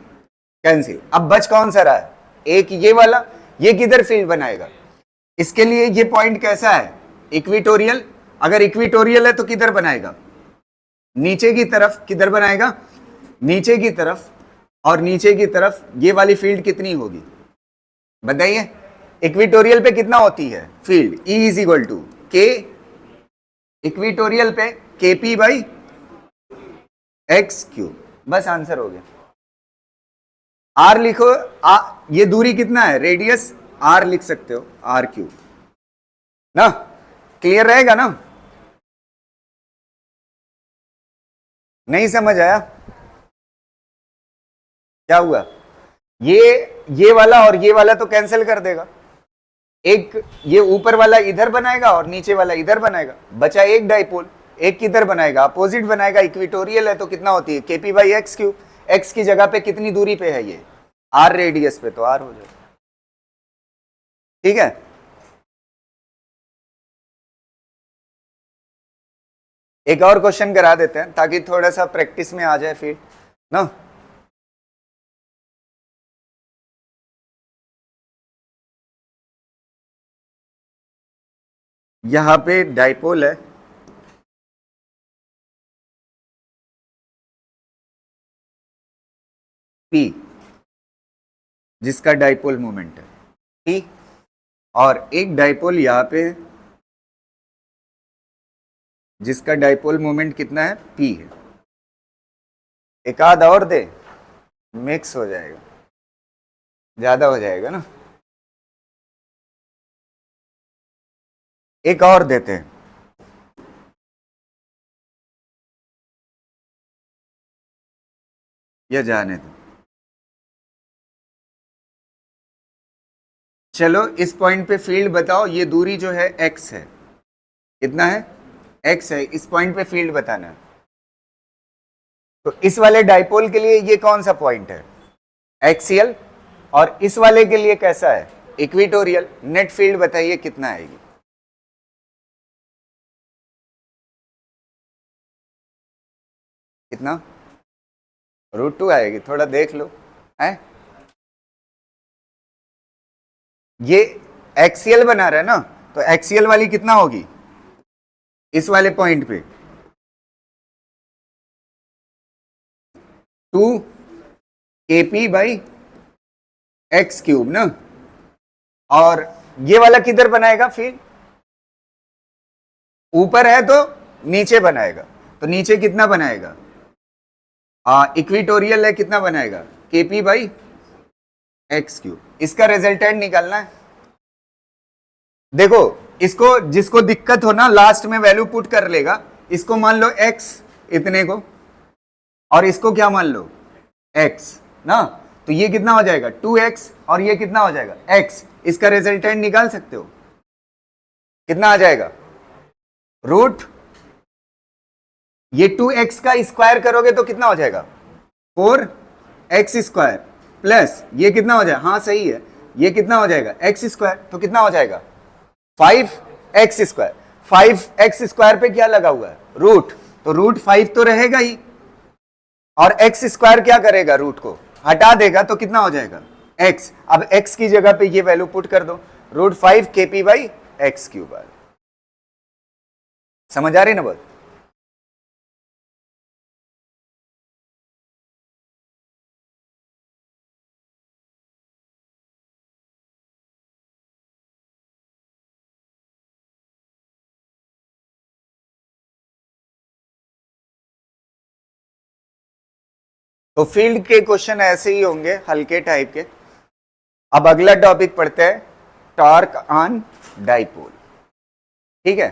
Speaker 1: कैंसिल। अब बच कौन सा रहा है, एक ये वाला, ये किधर फील्ड बनाएगा, इसके लिए ये पॉइंट कैसा है, इक्वेटोरियल। अगर इक्वेटोरियल है तो किधर बनाएगा, नीचे की तरफ। किधर बनाएगा, नीचे की तरफ। और नीचे की तरफ ये वाली फील्ड कितनी होगी बताइए, इक्वेटोरियल पे कितना होती है field, E is equal to K, equatorial पे KP बाई एक्स क्यूब। बस आंसर हो गया। R लिखो, ये दूरी कितना है, रेडियस R लिख सकते हो, R क्यूब ना। क्लियर रहेगा ना, नहीं समझ आया, क्या हुआ, ये वाला और ये वाला तो कैंसिल कर देगा, एक ये ऊपर वाला इधर बनाएगा और नीचे वाला इधर बनाएगा, बचा एक डाइपोल। एक किधर बनाएगा, अपोजिट बनाएगा, इक्वेटोरियल है तो कितना होती है, KP by x cube. X की जगह पे कितनी दूरी पे है ये, R रेडियस पे, तो R हो जाएगा। ठीक है, एक और क्वेश्चन करा देते हैं ताकि थोड़ा सा प्रैक्टिस में आ जाए फिर ना। यहां पे डाइपोल है, P, जिसका डाइपोल मोमेंट है P, और एक डाइपोल यहां पे जिसका डाइपोल मोमेंट कितना है, P है। एक आध और दे, मिक्स हो जाएगा, ज्यादा हो जाएगा ना। एक और देते हैं, यह जाने दो। चलो इस पॉइंट पे फील्ड बताओ, ये दूरी जो है x है, कितना है, x है। इस पॉइंट पे फील्ड बताना है। तो इस वाले डाइपोल के लिए ये कौन सा पॉइंट है, एक्सियल। और इस वाले के लिए कैसा है, इक्वेटोरियल। नेट फील्ड बताइए कितना आएगी, कितना, √2 आएगी। थोड़ा देख लो है, ये एक्सियल बना रहा है ना, तो एक्सियल वाली कितना होगी, इस वाले पॉइंट पे 2 KP बाई एक्स क्यूब ना। और ये वाला किधर बनाएगा फील्ड, ऊपर है तो नीचे बनाएगा, तो नीचे कितना बनाएगा, इक्वेटोरियल है, कितना बनाएगा, KP बाई एक्स क्यूब। इसका रिजल्टेंट निकालना है। देखो इसको, जिसको दिक्कत हो ना लास्ट में वैल्यू पुट कर लेगा। इसको मान लो x इतने को, और इसको क्या मान लो x ना। तो ये कितना हो जाएगा 2x, और ये कितना हो जाएगा x। इसका रिजल्टेंट निकाल सकते हो, कितना आ जाएगा, रूट, ये 2x का स्क्वायर करोगे तो कितना हो जाएगा 4x स्क्वायर, प्लस ये कितना हो जाएगा, हाँ सही है, ये कितना हो जाएगा x स्क्वायर, तो कितना हो जाएगा 5x स्क्वायर। 5x स्क्वायर पे क्या लगा हुआ है, रूट, तो रूट 5 तो रहेगा ही, और x स्क्वायर क्या करेगा, रूट को हटा देगा, तो कितना हो जाएगा x। अब x की जगह पे ये वैल्यू पुट कर दो, √5 KP बाई एक्स क्यूब। समझ आ रही ना बात? तो फील्ड के क्वेश्चन ऐसे ही होंगे, हल्के टाइप के। अब अगला टॉपिक पढ़ते हैं, टॉर्क ऑन डाइपोल। ठीक है,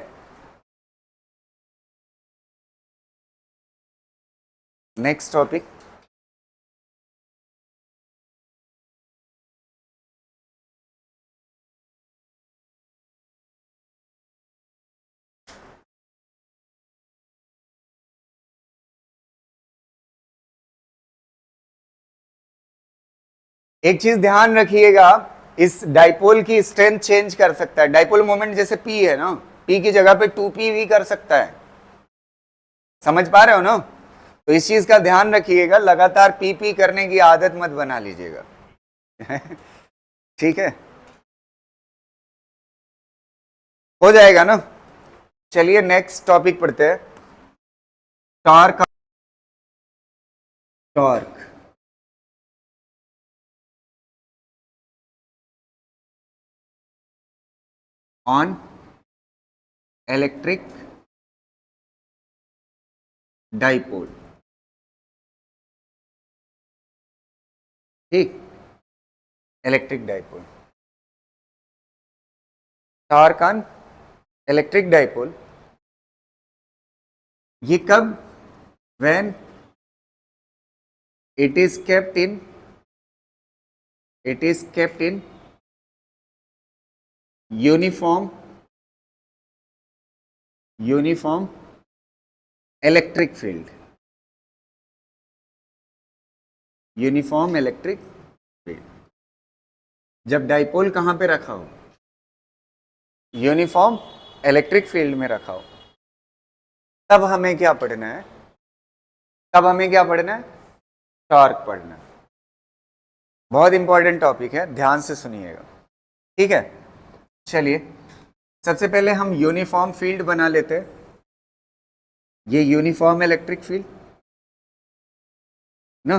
Speaker 1: नेक्स्ट टॉपिक। एक चीज ध्यान रखिएगा, इस डाइपोल की स्ट्रेंथ चेंज कर सकता है। डाइपोल मोमेंट जैसे P है ना, P की जगह पे 2P भी कर सकता है। समझ पा रहे हो ना? तो इस चीज का ध्यान रखिएगा, लगातार PP करने की आदत मत बना लीजिएगा। ठीक है, हो जाएगा ना? चलिए नेक्स्ट टॉपिक पढ़ते हैं, torque. Torque on electric dipole. ठीक, electric dipole, torque on electric dipole. ये कब? When it is kept in uniform electric field, uniform electric field. जब डाइपोल कहां पे रखा हो? यूनिफॉर्म इलेक्ट्रिक फील्ड में रखा हो, तब हमें क्या पढ़ना है? तब हमें क्या पढ़ना है? टॉर्क पढ़ना है। बहुत इंपॉर्टेंट टॉपिक है, ध्यान से सुनिएगा। ठीक है, चलिए सबसे पहले हम यूनिफॉर्म फील्ड बना लेते हैं। ये यूनिफॉर्म इलेक्ट्रिक फील्ड ना,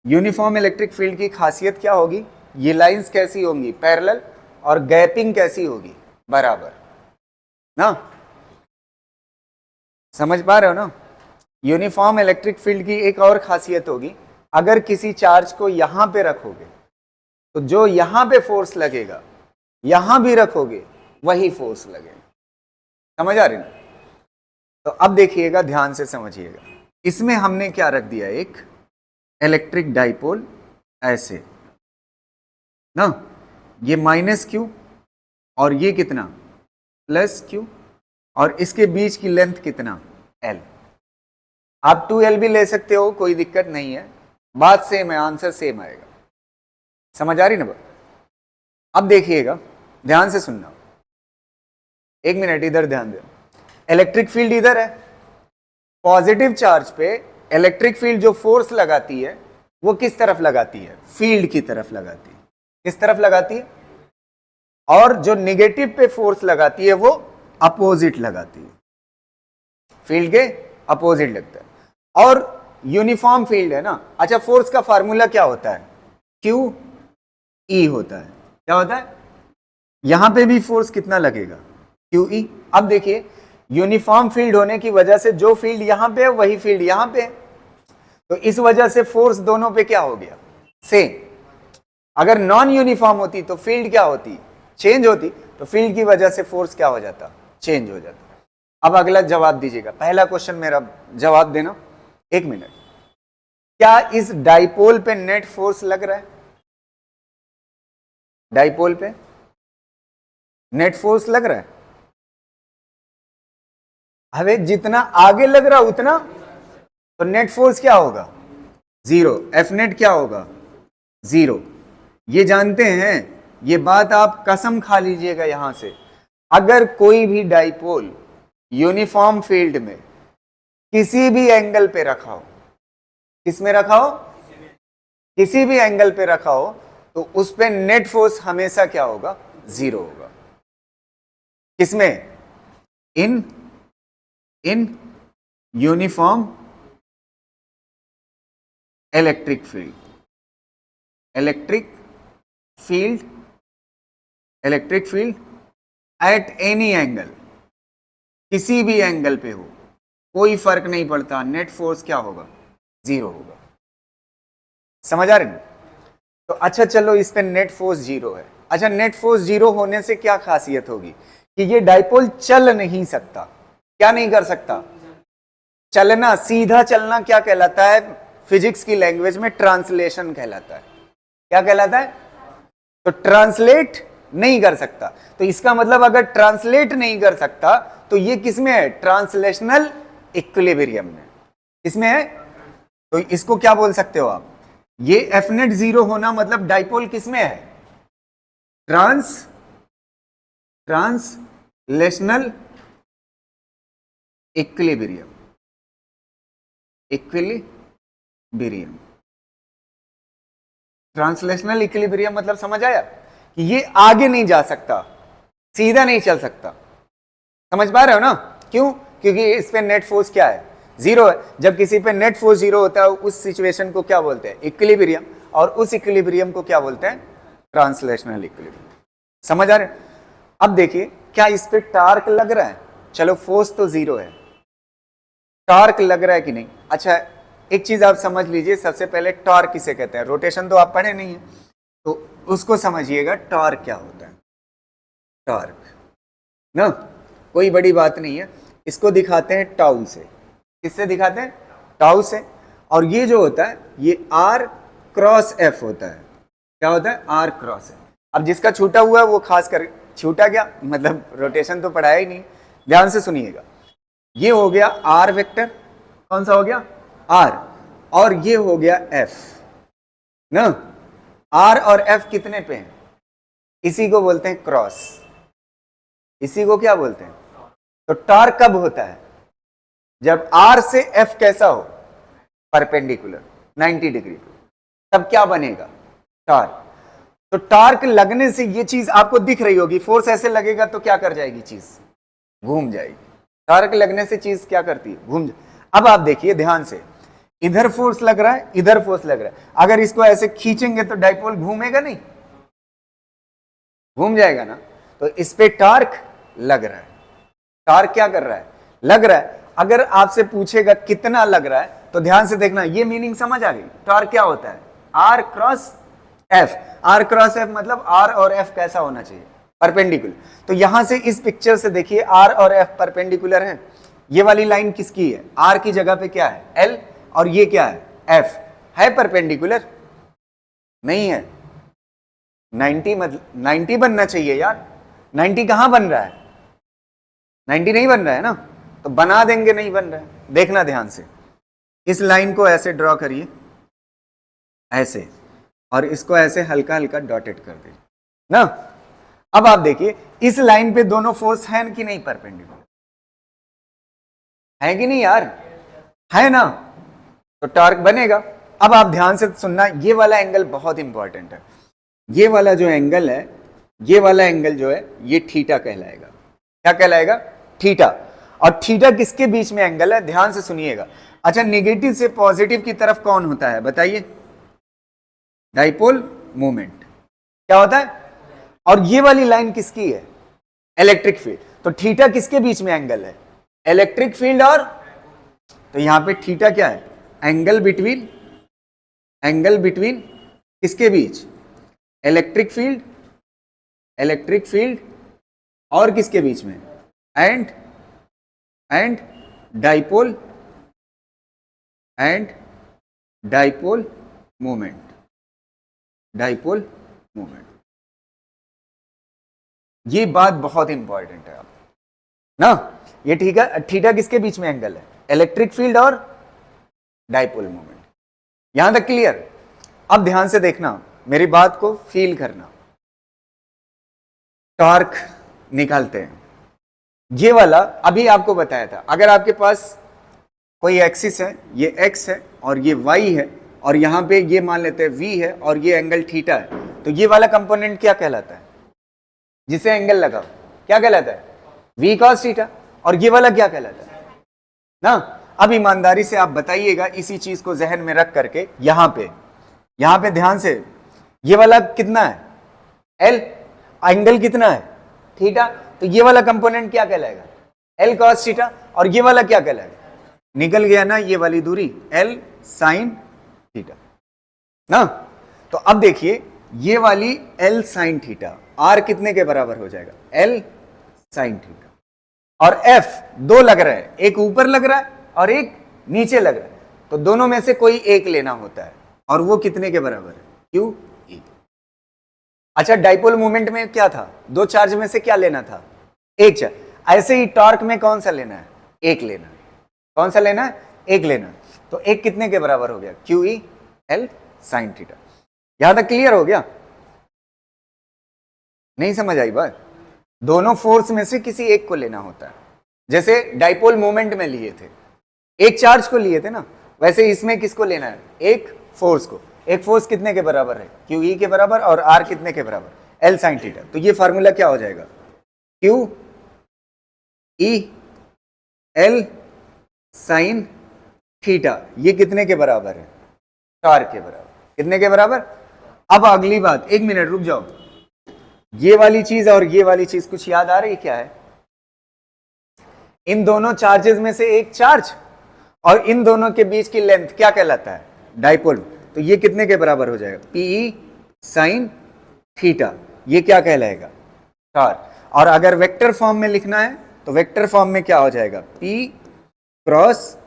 Speaker 1: यूनिफॉर्म इलेक्ट्रिक फील्ड की खासियत क्या होगी? ये लाइंस कैसी होंगी? पैरेलल, और गैपिंग कैसी होगी? बराबर ना। समझ पा रहे हो ना? यूनिफॉर्म इलेक्ट्रिक फील्ड की एक और खासियत होगी, अगर किसी चार्ज को यहां पे रखोगे तो जो यहां पे फोर्स लगेगा, यहां भी रखोगे वही फोर्स लगेगा। समझ आ रही ना? तो अब देखिएगा, ध्यान से समझिएगा। इसमें हमने क्या रख दिया? एक इलेक्ट्रिक डाइपोल ऐसे ना, ये माइनस क्यू और ये कितना? प्लस क्यू, और इसके बीच की लेंथ कितना? एल। आप 2L भी ले सकते हो, कोई दिक्कत नहीं है, बात सेम है, आंसर सेम आएगा। समझ आ रही ना बात? अब देखिएगा, ध्यान से सुनना, एक मिनट इधर ध्यान दे। इलेक्ट्रिक फील्ड इधर है, पॉजिटिव चार्ज पे इलेक्ट्रिक फील्ड जो फोर्स लगाती है वो किस तरफ लगाती है? फील्ड की तरफ लगाती है। किस तरफ लगाती है? और जो निगेटिव पे फोर्स लगाती है वो अपोजिट लगाती है, फील्ड के अपोजिट लगता है। और यूनिफॉर्म फील्ड है ना। अच्छा, फोर्स का फार्मूला क्या होता है? क्यू ई होता है। क्या होता है? यहां पे भी फोर्स कितना लगेगा? Q E. अब देखिए, यूनिफॉर्म फील्ड होने की वजह से जो फील्ड यहां पे है वही फील्ड यहां पे है, तो इस वजह से फोर्स दोनों पे क्या हो गया? सेम। अगर नॉन यूनिफॉर्म होती तो फील्ड क्या होती? चेंज होती। तो फील्ड की वजह से फोर्स क्या हो जाता? चेंज हो जाता। अब अगला जवाब दीजिएगा, पहला क्वेश्चन मेरा जवाब देना, एक मिनट। क्या इस डाइपोल पे नेट फोर्स लग रहा है? डाइपोल पे नेट फोर्स लग रहा है? अरे जितना आगे लग रहा उतना, तो नेट फोर्स क्या होगा? जीरो। एफ नेट क्या होगा? जीरो। ये जानते हैं, ये बात आप कसम खा लीजिएगा यहां से। अगर कोई भी डाइपोल यूनिफॉर्म फील्ड में किसी भी एंगल पे रखा हो, किस में रखा हो? किसी भी एंगल पे रखा हो, तो उस पे नेट फोर्स हमेशा क्या होगा? जीरो होगा। किसमें? In uniform electric field, electric field at any angle, किसी भी एंगल पे हो, कोई फर्क नहीं पड़ता, नेट फोर्स क्या होगा? 0 होगा। समझ आ रहे हैं? तो अच्छा चलो, इस पे नेट फोर्स 0 है। अच्छा, नेट फोर्स 0 होने से क्या खासियत होगी कि ये डाइपोल चल नहीं सकता। क्या नहीं कर सकता? चलना, सीधा चलना क्या कहलाता है? फिजिक्स की लैंग्वेज में ट्रांसलेशन कहलाता है। क्या कहलाता है? तो ट्रांसलेट नहीं कर सकता। तो इसका मतलब अगर ट्रांसलेट नहीं कर सकता तो ये किसमें है? ट्रांसलेशनल इक्विलिब्रियम में। किसमें है? तो इसको क्या बोल सकते हो आप? ये एफ नेट 0 होना मतलब डाइपोल किसमें है? Translational equilibrium. ट्रांसलेशनल इक्विलिब्रियम मतलब समझ आया कि ये आगे नहीं जा सकता, सीधा नहीं चल सकता। समझ पा रहे हो ना? क्यों? क्योंकि इस पे नेट फोर्स क्या है? 0 है। जब किसी पे नेट फोर्स 0 होता है उस सिचुएशन को क्या बोलते हैं? इक्विलिब्रियम। और उस इक्विलिब्रियम को क्या बोलते हैं? Translational equilibrium. समझ आ रहे? अब देखिए, क्या इस पे टार्क लग रहा है? चलो, फोर्स तो 0 है, टॉर्क लग रहा है कि नहीं? अच्छा, एक चीज आप समझ लीजिए, सबसे पहले टॉर्क किसे कहते हैं? रोटेशन तो आप पढ़े नहीं है, तो उसको समझिएगा। टॉर्क क्या होता है? टॉर्क ना कोई बड़ी बात नहीं है, इसको दिखाते हैं टाउ से। किससे दिखाते हैं? टाउ से। और ये जो होता है ये आर क्रॉस एफ होता है। क्या होता है? R cross F. अब जिसका छूटा हुआ है वो खास कर छूटा गया, मतलब रोटेशन तो पढ़ाया ही नहीं। ध्यान से सुनिएगा, ये हो गया आर वेक्टर। कौन सा हो गया? आर। और ये हो गया एफ ना। आर और एफ कितने पे हैं? इसी को बोलते हैं क्रॉस। इसी को क्या बोलते हैं? तो टॉर्क कब होता है? जब आर से एफ कैसा हो? परपेंडिकुलर 90 डिग्री पे। तब क्या बनेगा? टॉर्क। तो टॉर्क लगने से ये चीज आपको दिख रही होगी, फोर्स ऐसे लगेगा तो क्या कर जाएगी? चीज घूम जाएगी। टॉर्क लगने से चीज क्या करती है? घूम। अब आप देखिए ध्यान से, इधर फोर्स लग रहा है, इधर फोर्स लग रहा है। अगर इसको ऐसे खींचेंगे तो डाइपोल घूमेगा नहीं? घूम जाएगा ना। तो इस पे टॉर्क लग रहा है। टॉर्क क्या कर रहा है? लग रहा है। अगर आपसे पूछेगा कितना लग रहा है तो ध्यान से देखना, ये मीनिंग समझ आ गई। टॉर्क क्या होता है? R cross F. R cross F मतलब आर और एफ कैसा होना चाहिए? परपेंडिकुलर। तो यहां से इस पिक्चर से देखिए, आर और एफ परपेंडिकुलर है। ये वाली लाइन किसकी है? आर की जगह पे क्या है? एल। और ये क्या है? एफ। है परपेंडिकुलर? नहीं है। 90 मतलब 90 बनना चाहिए यार। 90 कहां बन रहा है? 90 नहीं बन रहा है ना, तो बना देंगे, नहीं बन रहा है। देखना ध्यान से, इस लाइन को ऐसे ड्रॉ करिए, ऐसे, और इसको ऐसे हल्का हल्का डॉटेड कर दे ना। अब आप देखिए, इस लाइन पे दोनों फोर्स हैं कि नहीं? परपेंडिकुलर है कि नहीं यार? है ना। तो टॉर्क बनेगा। अब आप ध्यान से सुनना, ये वाला एंगल बहुत इंपॉर्टेंट है। ये वाला जो एंगल है, ये वाला एंगल जो है, ये थीटा कहलाएगा। क्या कहलाएगा? थीटा। और थीटा किसके बीच में एंगल है? ध्यान से सुनिएगा। अच्छा, नेगेटिव से पॉजिटिव की तरफ कौन होता है बताइए? Dipole moment. क्या होता है? और ये वाली लाइन किसकी है? Electric field. तो थीटा किसके बीच में एंगल है? इलेक्ट्रिक फील्ड और, तो यहां पे थीटा क्या है? एंगल बिटवीन किसके बीच? इलेक्ट्रिक फील्ड और किसके बीच में? And dipole moment. ये बात बहुत इंपॉर्टेंट है आप ना। ये थीटा किसके बीच में एंगल है? इलेक्ट्रिक फील्ड और डाइपोल मोमेंट। यहां तक क्लियर? अब ध्यान से देखना, मेरी बात को फील करना। टॉर्क निकालते हैं। ये वाला अभी आपको बताया था, अगर आपके पास कोई एक्सिस है, ये एक्स है और ये वाई है, और यहां पे ये मान लेते हैं वी है और ये एंगल थीटा है, तो ये वाला कंपोनेंट क्या कहलाता है? जिसे एंगल लगा क्या कहलाता है? V cos theta. और ये वाला क्या कहलाता है ना। अब ईमानदारी से आप बताइएगा इसी चीज को जहन में रख करके, यहां पे ध्यान से, ये वाला कितना है एल, एंगल कितना है थीटा, तो ये वाला कंपोनेंट क्या कहलाएगा एल कॉस थीटा, और ये वाला क्या कहलाएगा, निकल गया ना ये वाली दूरी एल साइन थीटा ना। तो अब देखिए ये वाली एल साइन थीटा आर कितने के बराबर हो जाएगा एल साइन थीटा, और एफ दो लग रहा है, एक ऊपर लग रहा है और एक नीचे लग रहा है, तो दोनों में से कोई एक लेना होता है, और वो कितने के बराबर है क्यू ई। अच्छा डाइपोल मोमेंट में क्या था, दो चार्ज में से क्या लेना था एक चार्ज, ऐसे ही टॉर्क में कौन सा लेना है एक लेना है, कौन सा लेना है एक लेना है, तो एक कितने के बराबर हो गया Q E L sine theta. यहां तक क्लियर हो गया, नहीं समझ आई बात, दोनों फोर्स में से किसी एक को लेना होता है, जैसे डाइपोल मोमेंट में लिए थे एक चार्ज को लिए थे ना, वैसे इसमें किसको लेना है एक फोर्स को, एक फोर्स कितने के बराबर है क्यू ई के बराबर, और आर कितने के बराबर एल साइन थीटा, तो ये फार्मूला क्या हो जाएगा Q E L sine theta, ये कितने के बराबर है टॉर्क के बराबर, कितने के बराबर। अब अगली बात, एक मिनट रुक जाओ, ये वाली चीज और ये वाली चीज कुछ याद आ रही क्या है, इन दोनों चार्जेस में से एक चार्ज और इन दोनों के बीच की लेंथ क्या कहलाता है डाइपोल, तो ये कितने के बराबर हो जाएगा पीई साइन थीटा, ये क्या कहलाएगा टॉर्क, और अगर वेक्टर फॉर्म में लिखना है तो वेक्टर फॉर्म में क्या हो जाएगा पी क्रॉस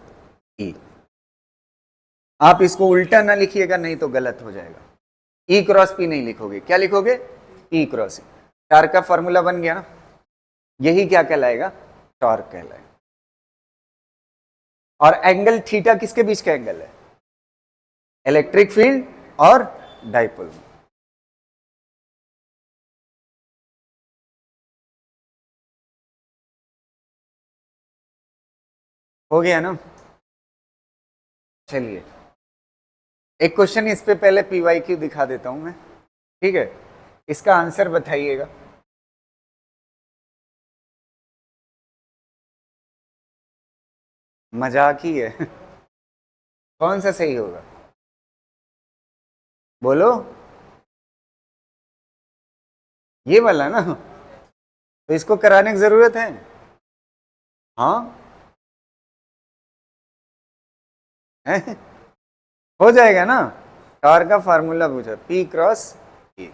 Speaker 1: ई, आप इसको उल्टा ना लिखिएगा नहीं तो गलत हो जाएगा, ई क्रॉस पी नहीं लिखोगे, क्या लिखोगे ई क्रॉस ई, टॉर्क का फॉर्मूला बन गया ना, यही क्या कहलाएगा टॉर्क कहलाएगा। और एंगल थीटा किसके बीच का एंगल है इलेक्ट्रिक फील्ड और डाइपोल में। हो गया ना, चलिए एक क्वेश्चन इस पे पहले पीवाई क्यू दिखा देता हूं मैं, ठीक है, इसका आंसर बताइएगा। मजाक ही है कौन सा सही होगा बोलो, ये वाला ना, तो इसको कराने की जरूरत है, हाँ है? हो जाएगा ना, टॉर्क का फार्मूला पूछा पी क्रॉस ई,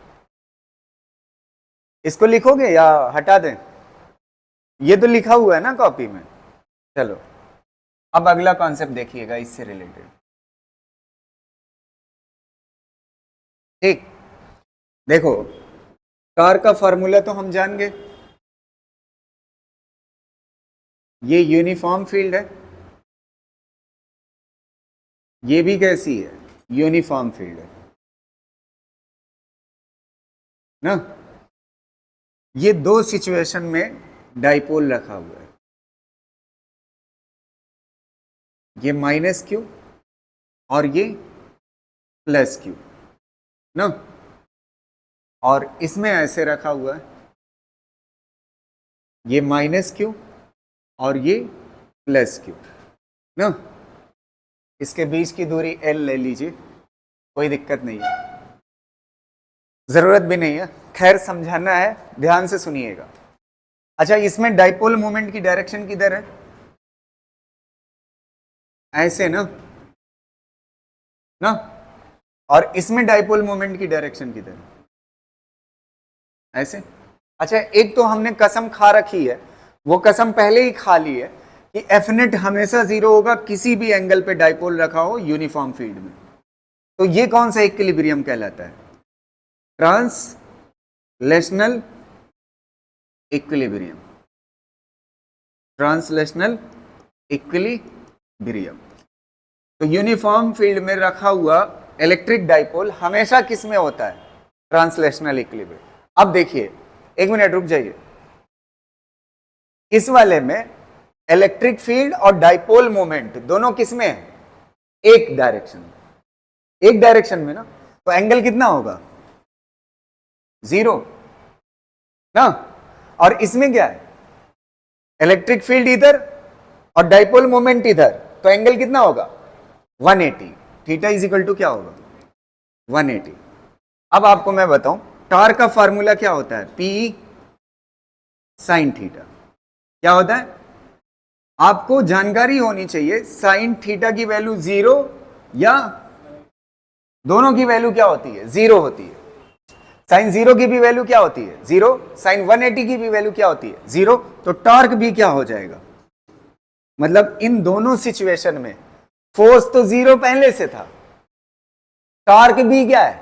Speaker 1: इसको लिखोगे या हटा दें, ये तो लिखा हुआ है ना कॉपी में। चलो अब अगला कॉन्सेप्ट देखिएगा इससे रिलेटेड, ठीक, देखो टॉर्क का फॉर्मूला तो हम जान गए, ये यूनिफॉर्म फील्ड है, ये भी कैसी है यूनिफॉर्म फील्ड है ना, ये दो सिचुएशन में डाइपोल रखा हुआ है, ये माइनस क्यू और ये प्लस क्यू ना, और इसमें ऐसे रखा हुआ है ये माइनस क्यू और ये प्लस क्यू ना, इसके बीच की दूरी एल ले लीजिए, कोई दिक्कत नहीं है, जरूरत भी नहीं है, खैर समझाना है ध्यान से सुनिएगा। अच्छा इसमें डाइपोल मोमेंट की डायरेक्शन किधर है ऐसे ना ना, और इसमें डाइपोल मोमेंट की डायरेक्शन किधर है ऐसे। अच्छा एक तो हमने कसम खा रखी है, वो कसम पहले ही खा ली है कि एफ नेट हमेशा जीरो होगा किसी भी एंगल पे डाइपोल रखा हो यूनिफॉर्म फील्ड में, तो ये कौन सा इक्विलिब्रियम कहलाता है ट्रांसलेशनल इक्विलिब्रियम, ट्रांसलेशनल इक्विलिब्रियम। तो यूनिफॉर्म फील्ड में रखा हुआ इलेक्ट्रिक डाइपोल हमेशा किस में होता है ट्रांसलेशनल इक्विलिब्रियम। अब देखिए एक मिनट रुक जाइए, इस वाले में इलेक्ट्रिक फील्ड और डाइपोल मोमेंट दोनों किस में है एक डायरेक्शन में, एक डायरेक्शन में ना, तो एंगल कितना होगा जीरो ना, और इसमें क्या है इलेक्ट्रिक फील्ड इधर और डाइपोल मोमेंट इधर, तो एंगल कितना होगा 180। थीटा इज इक्वल टू क्या होगा 180। अब आपको मैं बताऊं टॉर्क का फार्मूला क्या होता है, पी साइन थीटा। क्या होता है, आपको जानकारी होनी चाहिए साइन थीटा की वैल्यू 0 या दोनों की वैल्यू क्या होती है 0 होती है। साइन 0 की भी वैल्यू क्या होती है 0, साइन 180 की भी वैल्यू क्या होती है 0। तो टॉर्क भी क्या हो जाएगा, मतलब इन दोनों सिचुएशन में फोर्स तो 0 पहले से था, टॉर्क भी क्या है,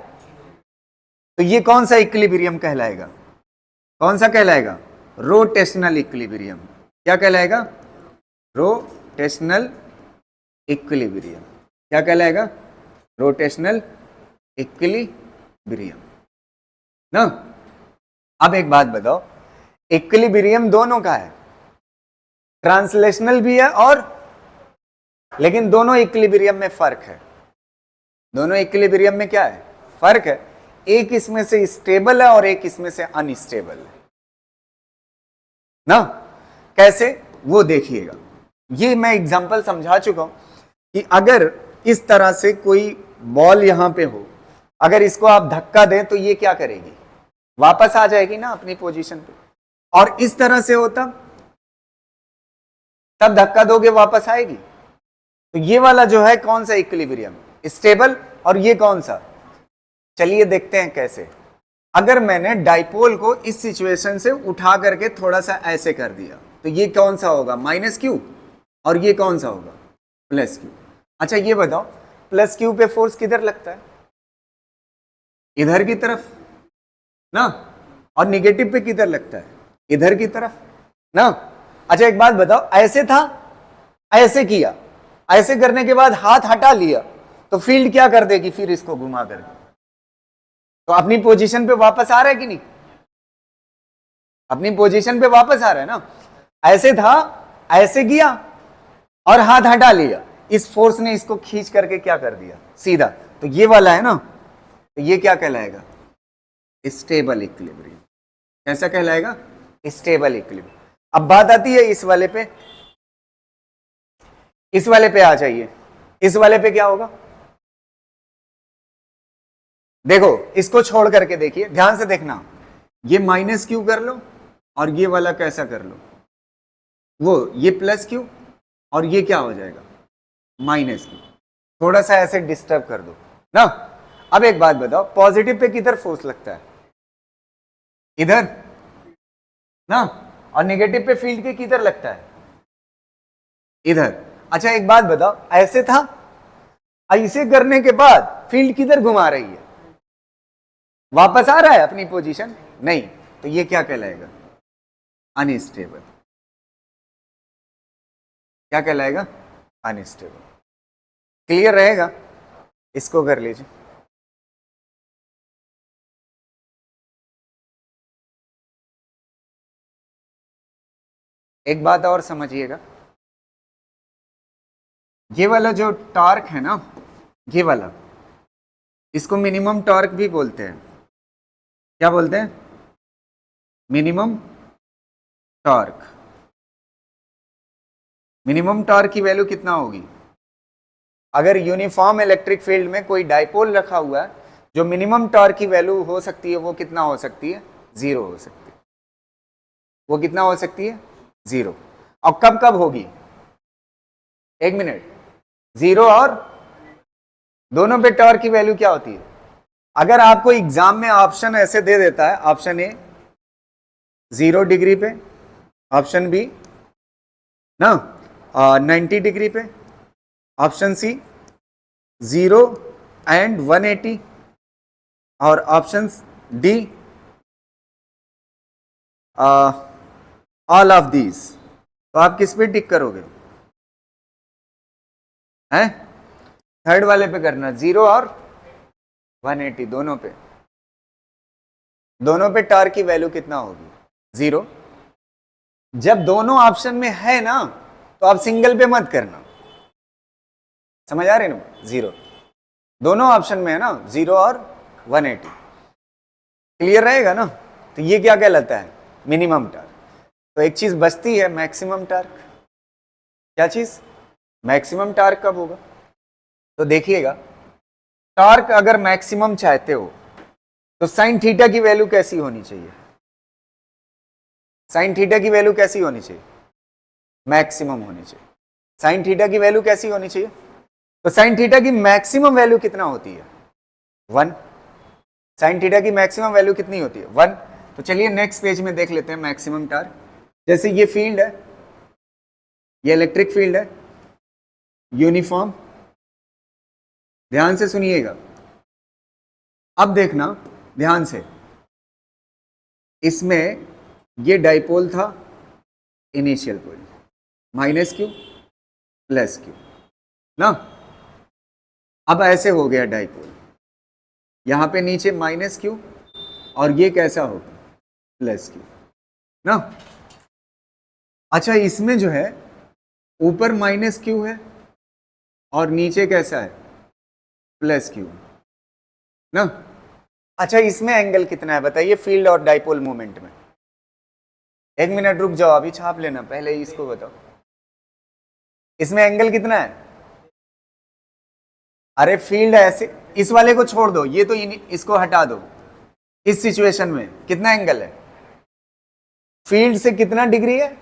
Speaker 1: तो ये कौन सा इक्विलिब्रियम कहलाएगा, कौन सा कहलाएगा रोटेशनल इक्विलिब्रियम। क्या कहलाएगा, रोटेशनल इक्विलिब्रियम। क्या कहलाएगा, रोटेशनल इक्विलिब्रियम ना। अब एक बात बताओ, इक्विलिब्रियम दोनों का है, ट्रांसलेशनल भी है और, लेकिन दोनों इक्विलिब्रियम में फर्क है। दोनों इक्विलिब्रियम में क्या है, फर्क है। एक इसमें से स्टेबल है और एक इसमें से अनस्टेबल है ना। कैसे, वो देखिएगा। ये मैं एग्जांपल समझा चुका हूं कि अगर इस तरह से कोई बॉल यहां पे हो, अगर इसको आप धक्का दें तो ये क्या करेगी, वापस आ जाएगी ना अपनी पोजीशन पे। और इस तरह से होता तब धक्का दोगे वापस आएगी। तो ये वाला जो है कौन सा इक्विलिब्रियम, स्टेबल। और ये कौन सा, चलिए देखते हैं कैसे। अगर मैंने डाइपोल को इस सिचुएशन से उठा करके थोड़ा सा ऐसे कर दिया तो ये कौन सा होगा माइनस क्यू, और ये कौन सा होगा प्लस क्यू। अच्छा ये बताओ प्लस क्यू पे फोर्स किधर लगता है, इधर की तरफ ना, और निगेटिव पे किधर लगता है, इधर की तरफ ना। अच्छा एक बात बताओ, ऐसे था, ऐसे किया, ऐसे करने के बाद हाथ हटा लिया तो फील्ड क्या कर देगी, फिर इसको घुमा करके तो अपनी पोजीशन पे वापस आ रहा है कि नहीं, अपनी पोजीशन पे वापस आ रहा है ना। ऐसे था, ऐसे किया और हाथ हटा लिया, इस फोर्स ने इसको खींच करके क्या कर दिया सीधा, तो ये वाला है ना, तो ये क्या कहलाएगा स्टेबल इक्विलिब्रियम। कैसा कहलाएगा, स्टेबल इक्विलिब्रियम। अब बात आती है इस वाले पे, इस वाले पे आ जाइए। इस वाले पे क्या होगा, देखो इसको छोड़ करके देखिए, ध्यान से देखना, ये माइनस क्यू कर लो और ये वाला कैसा कर लो, वो ये प्लस क्यू और ये क्या हो जाएगा माइनस क्यू। थोड़ा सा ऐसे डिस्टर्ब कर दो ना। अब एक बात बताओ, पॉजिटिव पे किधर फोर्स लगता है, इधर ना, और नेगेटिव पे फील्ड के किधर लगता है, इधर। अच्छा एक बात बताओ, ऐसे था, ऐसे करने के बाद फील्ड किधर घुमा रही है, वापस आ रहा है अपनी पोजीशन नहीं, तो ये क्या कहलाएगा अनस्टेबल। क्या कहलाएगा अनस्टेबल। क्लियर रहेगा, इसको कर लीजिए। एक बात और समझिएगा, ये वाला जो टॉर्क है ना, ये वाला, इसको मिनिमम टॉर्क भी बोलते हैं। क्या बोलते हैं, मिनिमम टॉर्क। मिनिमम टॉर्क की वैल्यू कितना होगी, अगर यूनिफॉर्म इलेक्ट्रिक फील्ड में कोई डाइपोल रखा हुआ है, जो मिनिमम टॉर्क की वैल्यू हो सकती है वो कितना हो सकती है 0 हो सकती है। वो कितना हो सकती है 0। और कब कब होगी, एक मिनट, 0 और दोनों पे टॉर्क की वैल्यू क्या होती है। अगर आपको एग्जाम में ऑप्शन ऐसे दे देता है, ऑप्शन ए 0 डिग्री पे, ऑप्शन बी ना 90 डिग्री पे, ऑप्शन सी 0 एंड 180, और option D all of these, तो आप किस पे टिक करोगे, हैं थर्ड वाले पे करना, 0 और 180 दोनों पे। दोनों पे टॉर्क की वैल्यू कितना होगी 0। जब दोनों ऑप्शन में है ना तो आप सिंगल पे मत करना, समझ आ रहे ना, 0 दोनों ऑप्शन में है ना, 0 और 180। क्लियर रहेगा ना। तो ये क्या कहलाता है मिनिमम टॉर्क। तो एक चीज बचती है, मैक्सिमम टार्क। क्या चीज? मैक्सिमम टार्क कब होगा? तो देखिएगा, टार्क अगर मैक्सिमम चाहते हो तो साइन थीटा की वैल्यू कैसी होनी चाहिए? साइन थीटा की वैल्यू कैसी होनी चाहिए? मैक्सिमम होनी चाहिए। साइन थीटा की वैल्यू कैसी होनी चाहिए? तो साइन थीटा की मैक्सिमम वैल्यू कितना होती है? 1। साइन थीटा की मैक्सिमम वैल्यू कितनी होती है? 1। तो चलिए नेक्स्ट पेज में देख लेते हैं मैक्सिमम टार्क। जैसे ये फील्ड है, ये इलेक्ट्रिक फील्ड है, यूनिफॉर्म। ध्यान से सुनिएगा, अब देखना ध्यान से, इसमें ये डाइपोल था, initial point minus Q plus Q ना। अब ऐसे हो गया डाइपोल, यहां पे नीचे माइनस क्यू और ये कैसा होगा? प्लस क्यू ना। अच्छा, इसमें जो है ऊपर माइनस क्यू है और नीचे कैसा है? प्लस क्यू ना। अच्छा, इसमें एंगल कितना है बताइए, फील्ड और डाइपोल मोमेंट में? एक मिनट रुक जाओ, अभी छाप लेना, पहले इसको बताओ, इसमें एंगल कितना है? अरे फील्ड ऐसे, इस वाले को छोड़ दो, ये तो इसको हटा दो। इस सिचुएशन में कितना एंगल है? फील्ड से कितना डिग्री है?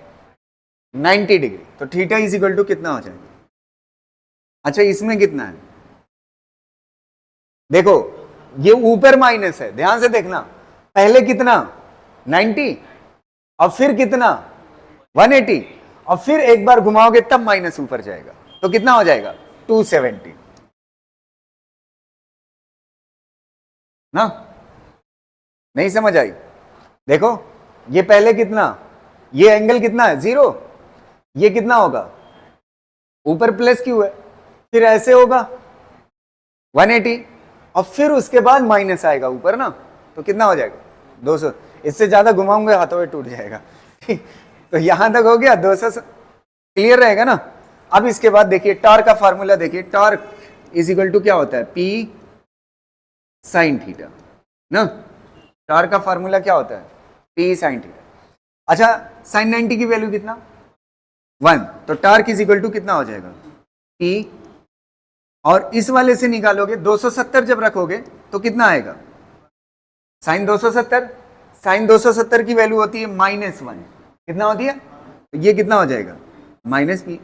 Speaker 1: 90 डिग्री। तो थीटा इज इक्वल टू कितना हो जाएगा? अच्छा, इसमें कितना है? देखो, ये ऊपर माइनस है, ध्यान से देखना, पहले कितना? 90 और फिर कितना? 180 और फिर एक बार घुमाओगे तब माइनस ऊपर जाएगा, तो कितना हो जाएगा? 270 ना। नहीं समझ आई? देखो, ये पहले कितना, ये एंगल कितना है? 0। ये कितना होगा? ऊपर प्लस क्यू है, फिर ऐसे होगा 180 और फिर उसके बाद माइनस आएगा ऊपर ना, तो कितना हो जाएगा? 200। इससे ज्यादा घुमाऊंगे हाथों में टूट जाएगा। तो यहां तक हो गया, 200 क्लियर रहेगा ना। अब इसके बाद देखिए टॉर्क का फार्मूला देखिए, टॉर्क इज इक्वल टू क्या होता है? पी साइन थीटा ना। टॉर्क का फार्मूला क्या होता है? P sine theta. अच्छा, साइन 90 की वैल्यू कितना? 1। तो टॉर्क इज इक्वल टू कितना हो जाएगा? पी, और इस वाले से निकालोगे 270 जब रखोगे तो कितना आएगा? साइन 270। साइन 270 की वैल्यू होती है -1। कितना होती है? तो ये कितना हो जाएगा? Minus P.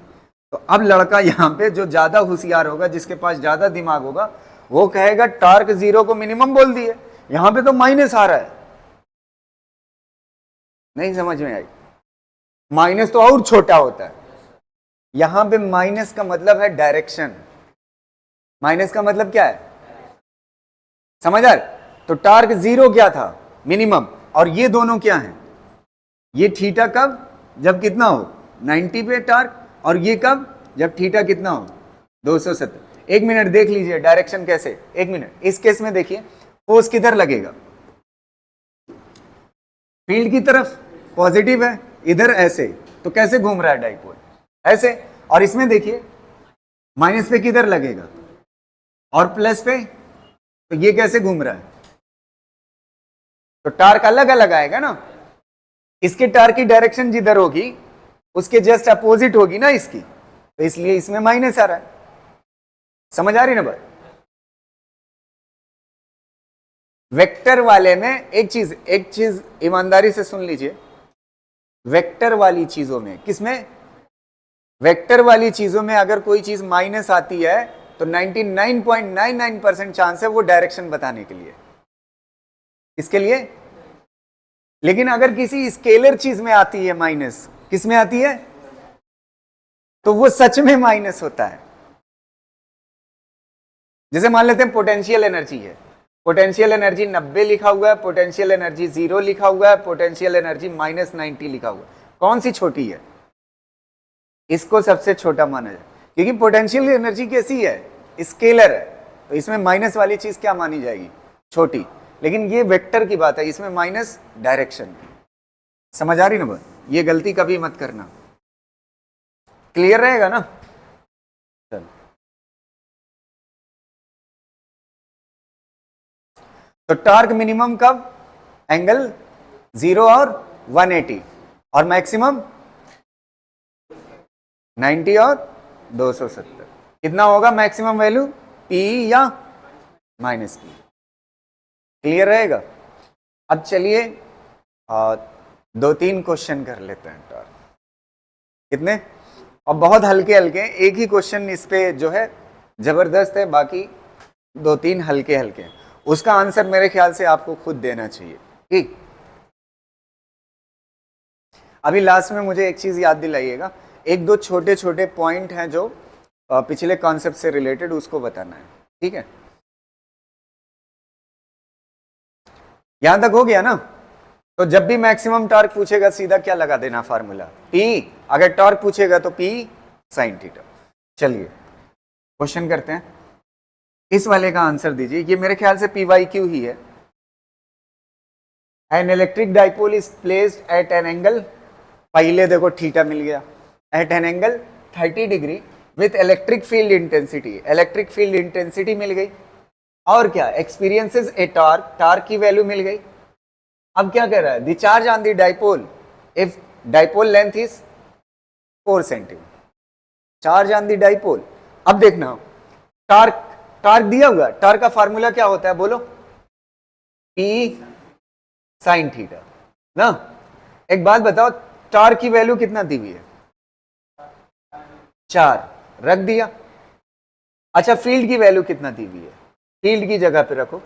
Speaker 1: तो अब लड़का यहां पे जो ज्यादा होशियार होगा, जिसके पास ज्यादा दिमाग होगा, वो कहेगा टॉर्क 0 को मिनिमम बोल दिए, यहां पे तो माइनस आ रहा है। नहीं समझ में आई? माइनस तो और छोटा होता है, यहां पे माइनस का मतलब है डायरेक्शन। माइनस का मतलब क्या है? समझ आ रहा? तो टॉर्क 0 क्या था? मिनिमम। और ये दोनों क्या है? ये थीटा कब? जब कितना हो? 90 पे टॉर्क। और ये कब? जब थीटा कितना हो? 270। एक मिनट देख लीजिए डायरेक्शन कैसे। एक मिनट, इस केस में देखिए फोर्स किधर लगेगा? फील्ड की तरफ, पॉजिटिव है, इधर ऐसे, तो कैसे घूम रहा है डाइपोल? ऐसे। और इसमें देखिए माइनस पे किधर लगेगा? और प्लस पे, तो ये कैसे घूम रहा है? तो टार्क अलग अलग आएगा ना। इसके टार्क की डायरेक्शन जिधर होगी उसके जस्ट अपोजिट होगी ना इसकी, तो इसलिए इसमें माइनस आ रहा है। समझ आ रही ना बात? वेक्टर वाले में एक चीज ईमानदारी से सुन लीजिए, वेक्टर वाली चीजों में, किसमें? वेक्टर वाली चीजों में अगर कोई चीज माइनस आती है तो 99.99% चांस है वो डायरेक्शन बताने के लिए। इसके लिए। लेकिन अगर किसी स्केलर चीज में आती है माइनस, किस में आती है? तो वो सच में माइनस होता है। जैसे मान लेते हैं पोटेंशियल एनर्जी है, पोटेंशियल एनर्जी 90 लिखा हुआ है, पोटेंशियल एनर्जी 0 लिखा हुआ है, पोटेंशियल एनर्जी -90 लिखा हुआ है। कौन सी छोटी है? इसको सबसे छोटा माना जाए, क्योंकि पोटेंशियल एनर्जी कैसी है? स्केलर है, तो इसमें माइनस वाली चीज क्या मानी जाएगी? छोटी। लेकिन ये वेक्टर की बात है, इसमें माइनस डायरेक्शन। समझ आ रही ना बात? ये गलती कभी मत करना। क्लियर रहेगा ना? चल, तो टॉर्क मिनिमम कब? एंगल 0 और 180। और मैक्सिमम 90 और 270, कितना होगा मैक्सिमम वैल्यू, P या माइनस P। क्लियर रहेगा। अब चलिए 2-3 क्वेश्चन कर लेते हैं टॉर्क। कितने, और बहुत हल्के हल्के, एक ही क्वेश्चन इस पे जो है जबरदस्त है, बाकी 2-3 हल्के हल्के। उसका आंसर मेरे ख्याल से आपको खुद देना चाहिए, ठीक। अभी लास्ट में मुझे एक चीज याद दिलाइएगा, 1-2 छोटे छोटे पॉइंट हैं जो पिछले कॉन्सेप्ट से रिलेटेड, उसको बताना है, ठीक है। यहां तक हो गया ना। तो जब भी मैक्सिमम टॉर्क पूछेगा सीधा क्या लगा देना फार्मूला, P। अगर टॉर्क पूछेगा तो P साइन थीटा। चलिए क्वेश्चन करते हैं, इस वाले का आंसर दीजिए। ये मेरे ख्याल से PYQ ही है। An electric dipole is placed at an angle, पहले देखो थीटा मिल गया, at an angle 30 degree with electric field intensity, electric field intensity मिल गई, और क्या, एक्सपीरियंसेस ए टॉर्क, टॉर्क की वैल्यू मिल गई। अब क्या कह रहा है, the charge on the dipole if dipole length is 4 centimetre, charge on the dipole. अब देखना टॉर्क, टॉर्क दिया हुआ, टॉर्क का फार्मूला क्या होता है बोलो, P साइन थीटा ना। एक बात बताओ, टॉर्क की वैल्यू कितना दी हुई है, 4, रख दिया। अच्छा फील्ड की वैल्यू कितना दी हुई है, फील्ड की जगह पे रखो,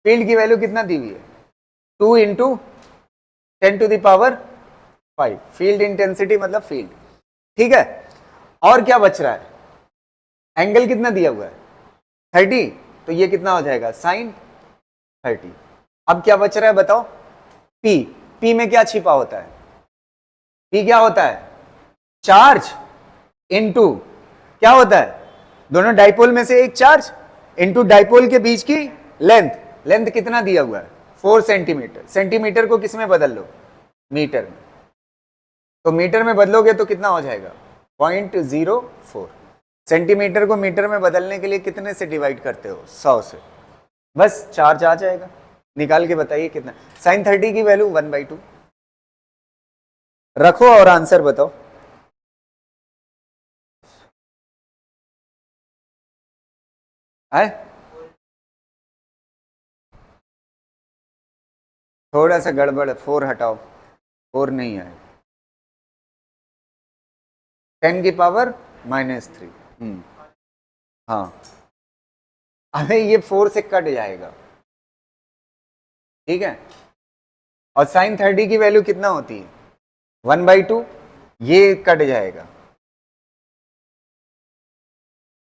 Speaker 1: फील्ड की वैल्यू कितना दी हुई है, 2 इंटू 10⁵, फील्ड इंटेंसिटी मतलब फील्ड, ठीक है। और क्या बच रहा है, एंगल कितना दिया हुआ है 30, तो ये कितना हो जाएगा साइन 30। अब क्या बच रहा है बताओ, P, P में क्या छिपा होता है, P क्या होता है, चार्ज इनटू क्या होता है, दोनों डाइपोल में से एक चार्ज इनटू डाइपोल के बीच की लेंथ, लेंथ कितना दिया हुआ है 4 सेंटीमीटर, सेंटीमीटर को किस में बदल लो, मीटर में, तो मीटर में बदलोगे तो कितना हो जाएगा 0.04। सेंटीमीटर को मीटर में बदलने के लिए कितने से डिवाइड करते हो, 100 से, बस चार्ज आ जाएगा। निकाल के बताइए कितना, साइन 30 की वैल्यू 1/2 रखो और आंसर बताओ। है थोड़ा सा गड़बड़, 4 हटाओ, 4 नहीं है, 10⁻³ हाँ, अबे ये 4 से कट जाएगा, ठीक है। और साइन 30 की वैल्यू कितना होती है 1/2, ये कट जाएगा,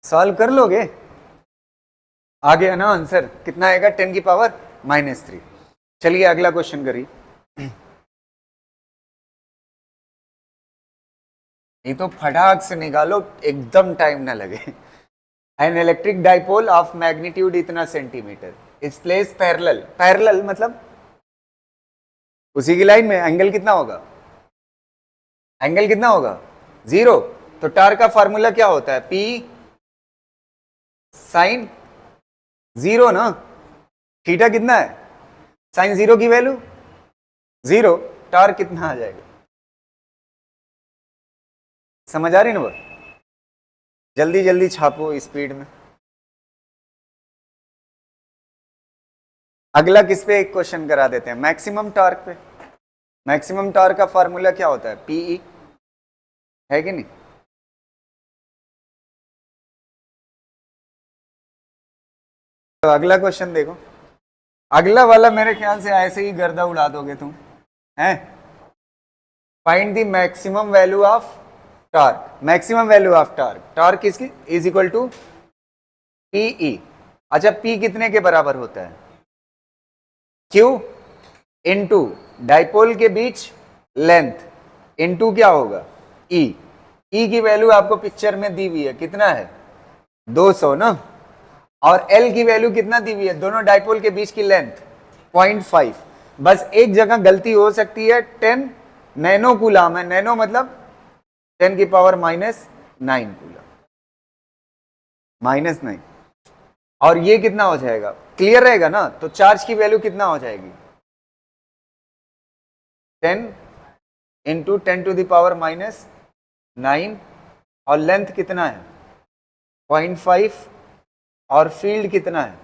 Speaker 1: सॉल्व कर लोगे, आ गया ना आंसर, कितना आएगा 10⁻³ चलिए अगला क्वेश्चन करिए। ये तो फटाक से निकालो, एकदम टाइम ना लगे। An electric dipole of magnitude इतना centimetre is place parallel, parallel मतलब उसी की लाइन में, एंगल कितना होगा, एंगल कितना होगा 0, तो टॉर्क का फार्मूला क्या होता है, P साइन 0 ना, थीटा कितना है, साइन 0 की वैल्यू 0, टॉर्क कितना आ जाएगा, समझ आ रही ना वो, जल्दी जल्दी छापो स्पीड में। अगला किस पे एक क्वेश्चन करा देते हैं, मैक्सिमम टॉर्क पे। मैक्सिमम टॉर्क का फार्मूला क्या होता है, PE है कि नहीं, तो अगला क्वेश्चन देखो, अगला वाला मेरे ख्याल से ऐसे ही गर्दा उड़ा दोगे तुम, हैं। Find the maximum value of torque, maximum value of torque, torque किसकी इज इक्वल टू PE। अच्छा P कितने के बराबर होता है, Q इंटू डाइपोल के बीच लेंथ इंटू क्या होगा E, E की वैल्यू आपको पिक्चर में दी हुई है, कितना है 200 ना, और L की वैल्यू कितना दी हुई है, दोनों डाइपोल के बीच की लेंथ 0.5, बस एक जगह गलती हो सकती है, 10 नैनो कूलम है, नैनो मतलब 10⁻⁹ कूलम, -9, और ये कितना हो जाएगा, क्लियर रहेगा ना, तो चार्ज की वैल्यू कितना हो जाएगी 10 इंटू 10⁻⁹ और लेंथ कितना है 0.5 और फील्ड कितना है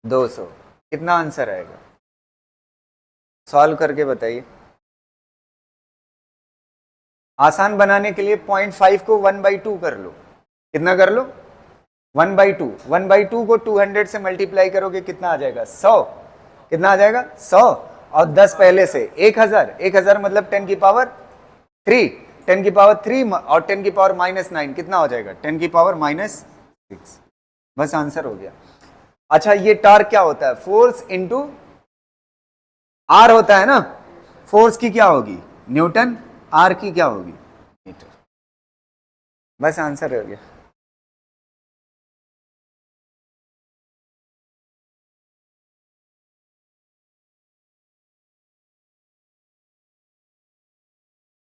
Speaker 1: 200। कितना आंसर आएगा? सॉल्व करके बताइए। आसान बनाने के लिए 0.5 को 1/2 कर लो। कितना कर लो? 1/2। 1/2 को 200 से मल्टीप्लाई करोगे कितना आ जाएगा? 100। कितना आ जाएगा? 100 और 10 पहले से 1000। 1000 मतलब 10⁻3। 10⁻3 और 10⁻⁹ कितना हो जाएगा? 10⁻⁻6। बस आंसर हो गया। अच्छा, ये टॉर्क क्या होता है? फोर्स इंटू आर होता है ना। फोर्स की क्या होगी? न्यूटन। आर की क्या होगी? मीटर। बस आंसर हो गया।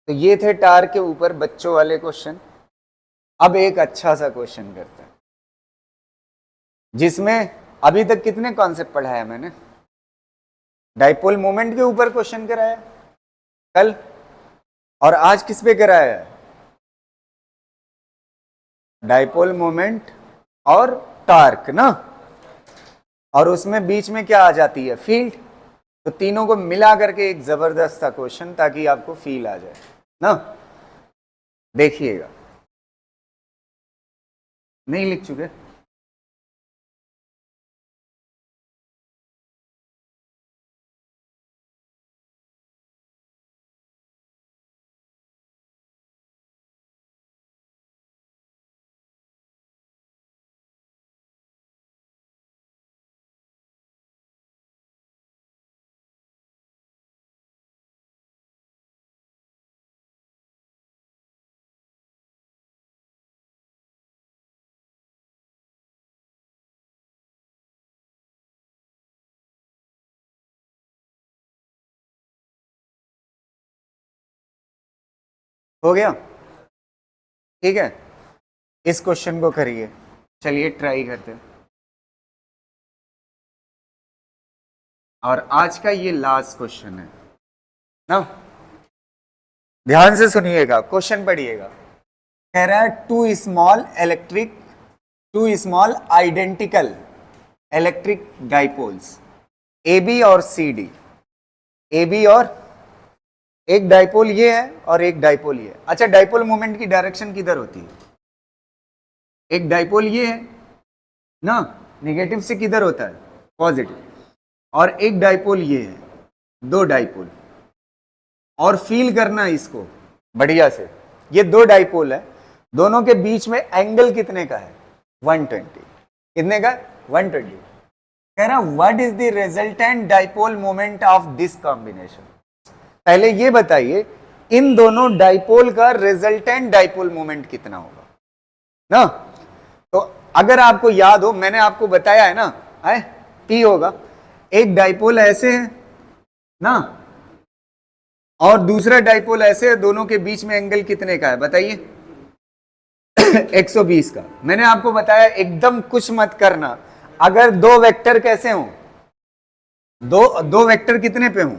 Speaker 1: तो ये थे टार के ऊपर बच्चों वाले क्वेश्चन। अब एक अच्छा सा क्वेश्चन करते हैं जिसमें अभी तक कितने कॉन्सेप्ट पढ़ाया मैंने? डाइपोल मोमेंट के ऊपर क्वेश्चन कराया कल, और आज किस पे कराया है? डाइपोल मोमेंट और टार्क ना, और उसमें बीच में क्या आ जाती है? फील्ड। तो तीनों को मिला करके एक जबरदस्त सा क्वेश्चन, ताकि आपको फील आ जाए ना। देखिएगा। नहीं लिख चुके? हो गया? ठीक है, इस क्वेश्चन को करिए। चलिए ट्राई करते हैं। और आज का ये लास्ट क्वेश्चन है ना। ध्यान से सुनिएगा, क्वेश्चन पढ़िएगा। कह रहा है two small identical electric dipoles A B और सी डी। ए बी और एक डाइपोल ये है और एक डाइपोल ये है। अच्छा, डाइपोल मोमेंट की डायरेक्शन किधर होती है? एक डाइपोल ये है ना, नेगेटिव से किधर होता है? पॉजिटिव। और एक डाइपोल ये है, दो डाइपोल। और फील करना इसको बढ़िया से। ये दो डाइपोल है, दोनों के बीच में एंगल कितने का है? 120। कितने का? 120। कह रहा what is the resultant dipole moment of this combination. पहले ये बताइए, इन दोनों डाइपोल का रिजल्टेंट डाइपोल मोमेंट कितना होगा ना। तो अगर आपको याद हो, मैंने आपको बताया है ना, है P होगा। एक डाइपोल ऐसे है ना, और दूसरा डाइपोल ऐसे है, दोनों के बीच में एंगल कितने का है बताइए? 120 का। मैंने आपको बताया एकदम कुछ मत करना। अगर दो वेक्टर कैसे हो, दो वेक्टर कितने पे हो?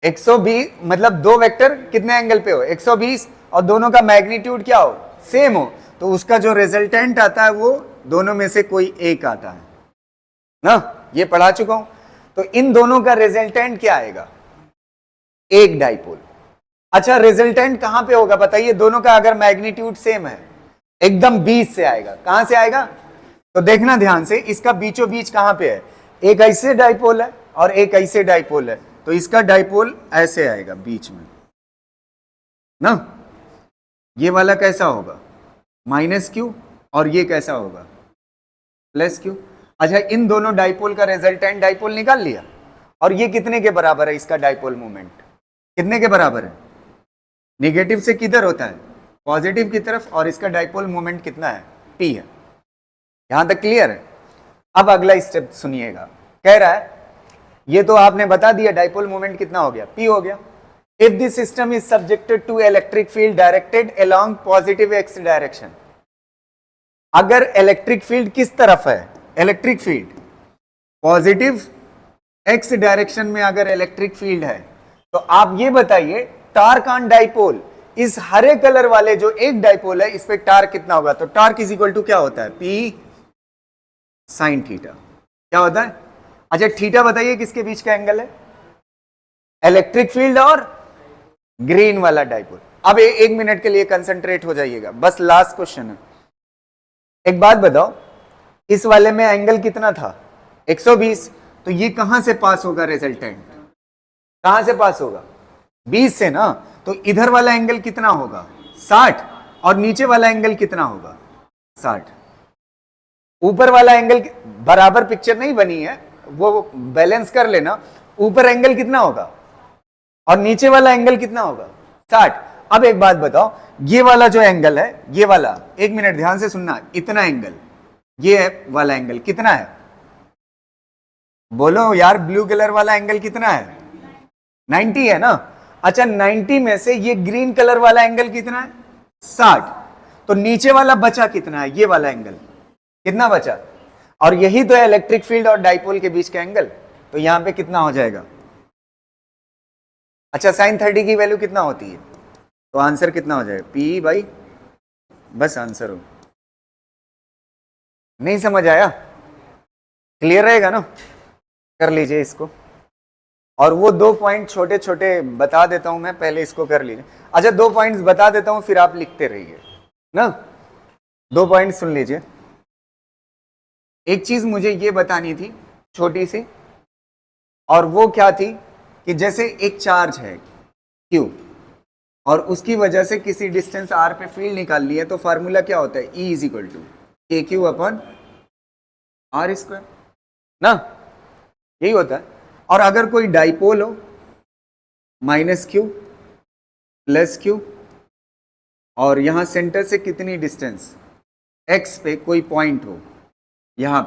Speaker 1: 120, मतलब दो वेक्टर कितने एंगल पे हो? 120, और दोनों का मैग्नीट्यूड क्या हो? सेम हो, तो उसका जो रिजल्टेंट आता है वो दोनों में से कोई एक आता है ना। ये पढ़ा चुका हूं। तो इन दोनों का रिजल्टेंट क्या आएगा? एक डाइपोल। अच्छा, रिजल्टेंट कहां पे होगा बताइए? दोनों का अगर मैग्नीट्यूड सेम है, एकदम बीच से आएगा। कहां से आएगा? तो देखना ध्यान से, इसका बीचों बीच कहां पे है? एक ऐसे डाइपोल है और एक ऐसे डाइपोल है, तो इसका डाइपोल ऐसे आएगा बीच में ना। ये वाला कैसा होगा? -q, और ये कैसा होगा? +q। अच्छा, इन दोनों डाइपोल का रिजल्टेंट डाइपोल निकाल लिया, और ये कितने के बराबर है? इसका डाइपोल मोमेंट कितने के बराबर है? नेगेटिव से किधर होता है? पॉजिटिव की तरफ। और इसका डाइपोल मोमेंट कितना है? P है। यहां तक क्लियर है? अब अगला स्टेप सुनिएगा। कह रहा है, ये तो आपने बता दिया डाइपोल मोमेंट कितना हो गया? P हो गया। If this system is subjected to electric field directed along positive x direction. अगर इलेक्ट्रिक फील्ड किस तरफ है? Electric field positive x direction में अगर इलेक्ट्रिक फील्ड है, तो आप ये बताइए टार्क ऑन डाइपोल, इस हरे कलर वाले जो एक डाइपोल है इस पे टार्क कितना होगा? तो टार्क इज इक्वल टू क्या होता है? P sine theta. क्या होता है? अच्छा थीटा बताइए किसके बीच का एंगल है? इलेक्ट्रिक फील्ड और ग्रीन वाला डाइपोल। अब एक मिनट के लिए कंसंट्रेट हो जाइएगा, बस लास्ट क्वेश्चन है। एक बात बताओ, इस वाले में एंगल कितना था? 120। तो ये कहां से पास होगा? रिजल्टेंट कहां से पास होगा? 20 से ना। तो इधर वाला एंगल कितना होगा? 60। और नीचे वाला एंगल कितना होगा? 60। ऊपर वाला एंगल बराबर पिक्चर नहीं बनी है, वो बैलेंस कर लेना। ऊपर एंगल कितना होगा और नीचे वाला एंगल कितना होगा? 60। अब एक बात बताओ, ये वाला जो एंगल है, ये वाला, एक मिनट ध्यान से सुनना, इतना एंगल, ये वाला एंगल कितना है? बोलो यार, ब्लू कलर वाला एंगल कितना है? 90 है ना। अच्छा 90 में से ये ग्रीन कलर वाला एंगल कितना है? 60। तो नीचे वाला बचा कितना है? ये वाला एंगल कितना बचा? और यही तो है इलेक्ट्रिक फील्ड और डाइपोल के बीच का एंगल। तो यहां पे कितना हो जाएगा? अच्छा साइन 30 की वैल्यू कितना होती है? तो आंसर कितना हो जाएगा? पी बाई, बस आंसर हो। नहीं समझ आया? क्लियर रहेगा ना? कर लीजिए इसको। और वो 2 पॉइंट छोटे छोटे बता देता हूं मैं, पहले इसको कर लीजिए। अच्छा 2 पॉइंट्स बता देता हूं, फिर आप लिखते रहिए ना। 2 पॉइंट सुन लीजिए। एक चीज मुझे ये बतानी थी छोटी सी, और वो क्या थी कि जैसे एक चार्ज है Q और उसकी वजह से किसी डिस्टेंस r पे फील्ड निकाल ली है, तो फार्मूला क्या होता है? E is equal to KQ upon R square ना, यही होता है। और अगर कोई डाइपोल हो, -Q +Q, और यहां सेंटर से कितनी डिस्टेंस x पे कोई पॉइंट हो, यहां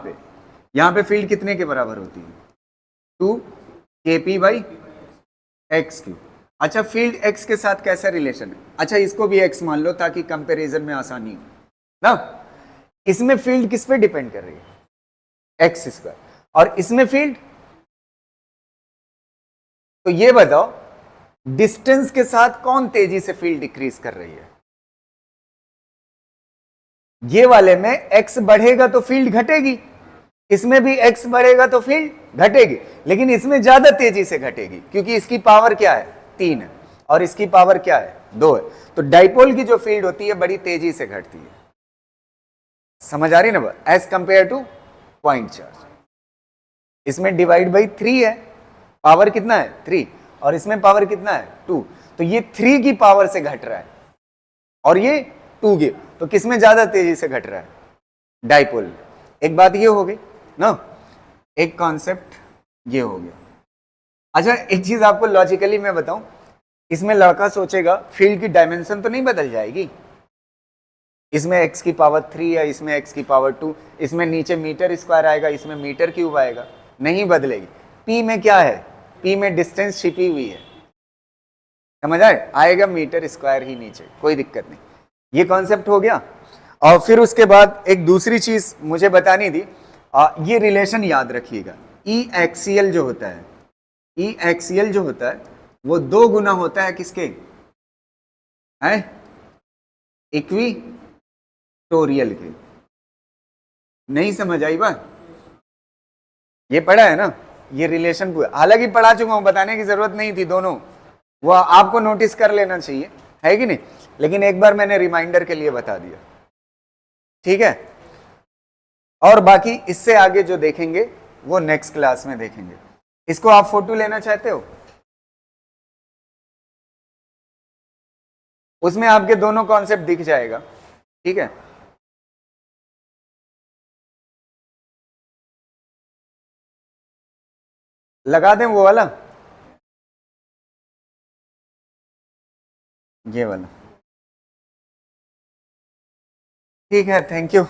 Speaker 1: पे फील्ड कितने के बराबर होती है? 2kp by x3। अच्छा फील्ड x के साथ कैसा रिलेशन है? अच्छा इसको भी x मान लो ताकि कंपैरिजन में आसानी हो ना। इसमें फील्ड किस पे डिपेंड कर रही है? x square. और इसमें फील्ड, तो ये बताओ डिस्टेंस के साथ कौन तेजी से फील्ड डिक्रीज कर रही है? ये वाले में x बढ़ेगा तो फील्ड घटेगी, इसमें भी x बढ़ेगा तो फील्ड घटेगी, लेकिन इसमें ज्यादा तेजी से घटेगी क्योंकि इसकी पावर क्या है? 3 है और इसकी पावर क्या है? 2 है। तो डाइपोल की जो फील्ड होती है बड़ी तेजी से घटती है। समझ आ रही ना? As compare to point charge. इसमें डिवाइड बाई 3 है, पावर कितना है? 3, और इसमें पावर कितना है? 2। तो ये 3 की पावर से घट रहा है और ये 2 की। तो किसमें ज्यादा तेजी से घट रहा है? डाइपोल। एक बात ये हो गई ना, एक कॉन्सेप्ट ये हो गया। अच्छा एक चीज आपको लॉजिकली मैं बताऊं, इसमें लड़का सोचेगा फील्ड की डायमेंशन तो नहीं बदल जाएगी? इसमें x की पावर 3 है, इसमें x की पावर 2, इसमें नीचे मीटर स्क्वायर आएगा, इसमें मीटर क्यूब आएगा, नहीं बदलेगी। p में क्या है? p में डिस्टेंस छिपी हुई है, समझ आए? आएगा मीटर स्क्वायर ही नीचे, कोई दिक्कत नहीं। ये कॉन्सेप्ट हो गया। और फिर उसके बाद एक दूसरी चीज मुझे बतानी थी, ये रिलेशन याद रखिएगा। ई एक्सियल जो होता है, ई एक्सियल जो होता है वो 2 गुना होता है किसके? है इक्विटोरियल के। नहीं समझ आई बात? ये पढ़ा है ना ये रिलेशन पूरा, हालांकि पढ़ा चुका हूं, बताने की जरूरत नहीं थी दोनों, वो आपको नोटिस कर लेना चाहिए, है कि नहीं? लेकिन एक बार मैंने रिमाइंडर के लिए बता दिया, ठीक है? और बाकी इससे आगे जो देखेंगे वो नेक्स्ट क्लास में देखेंगे। इसको आप फोटो लेना चाहते हो? उसमें आपके दोनों कॉन्सेप्ट दिख जाएगा, ठीक है? लगा दें वो वाला, ये वाला, ठीक है? Thank you.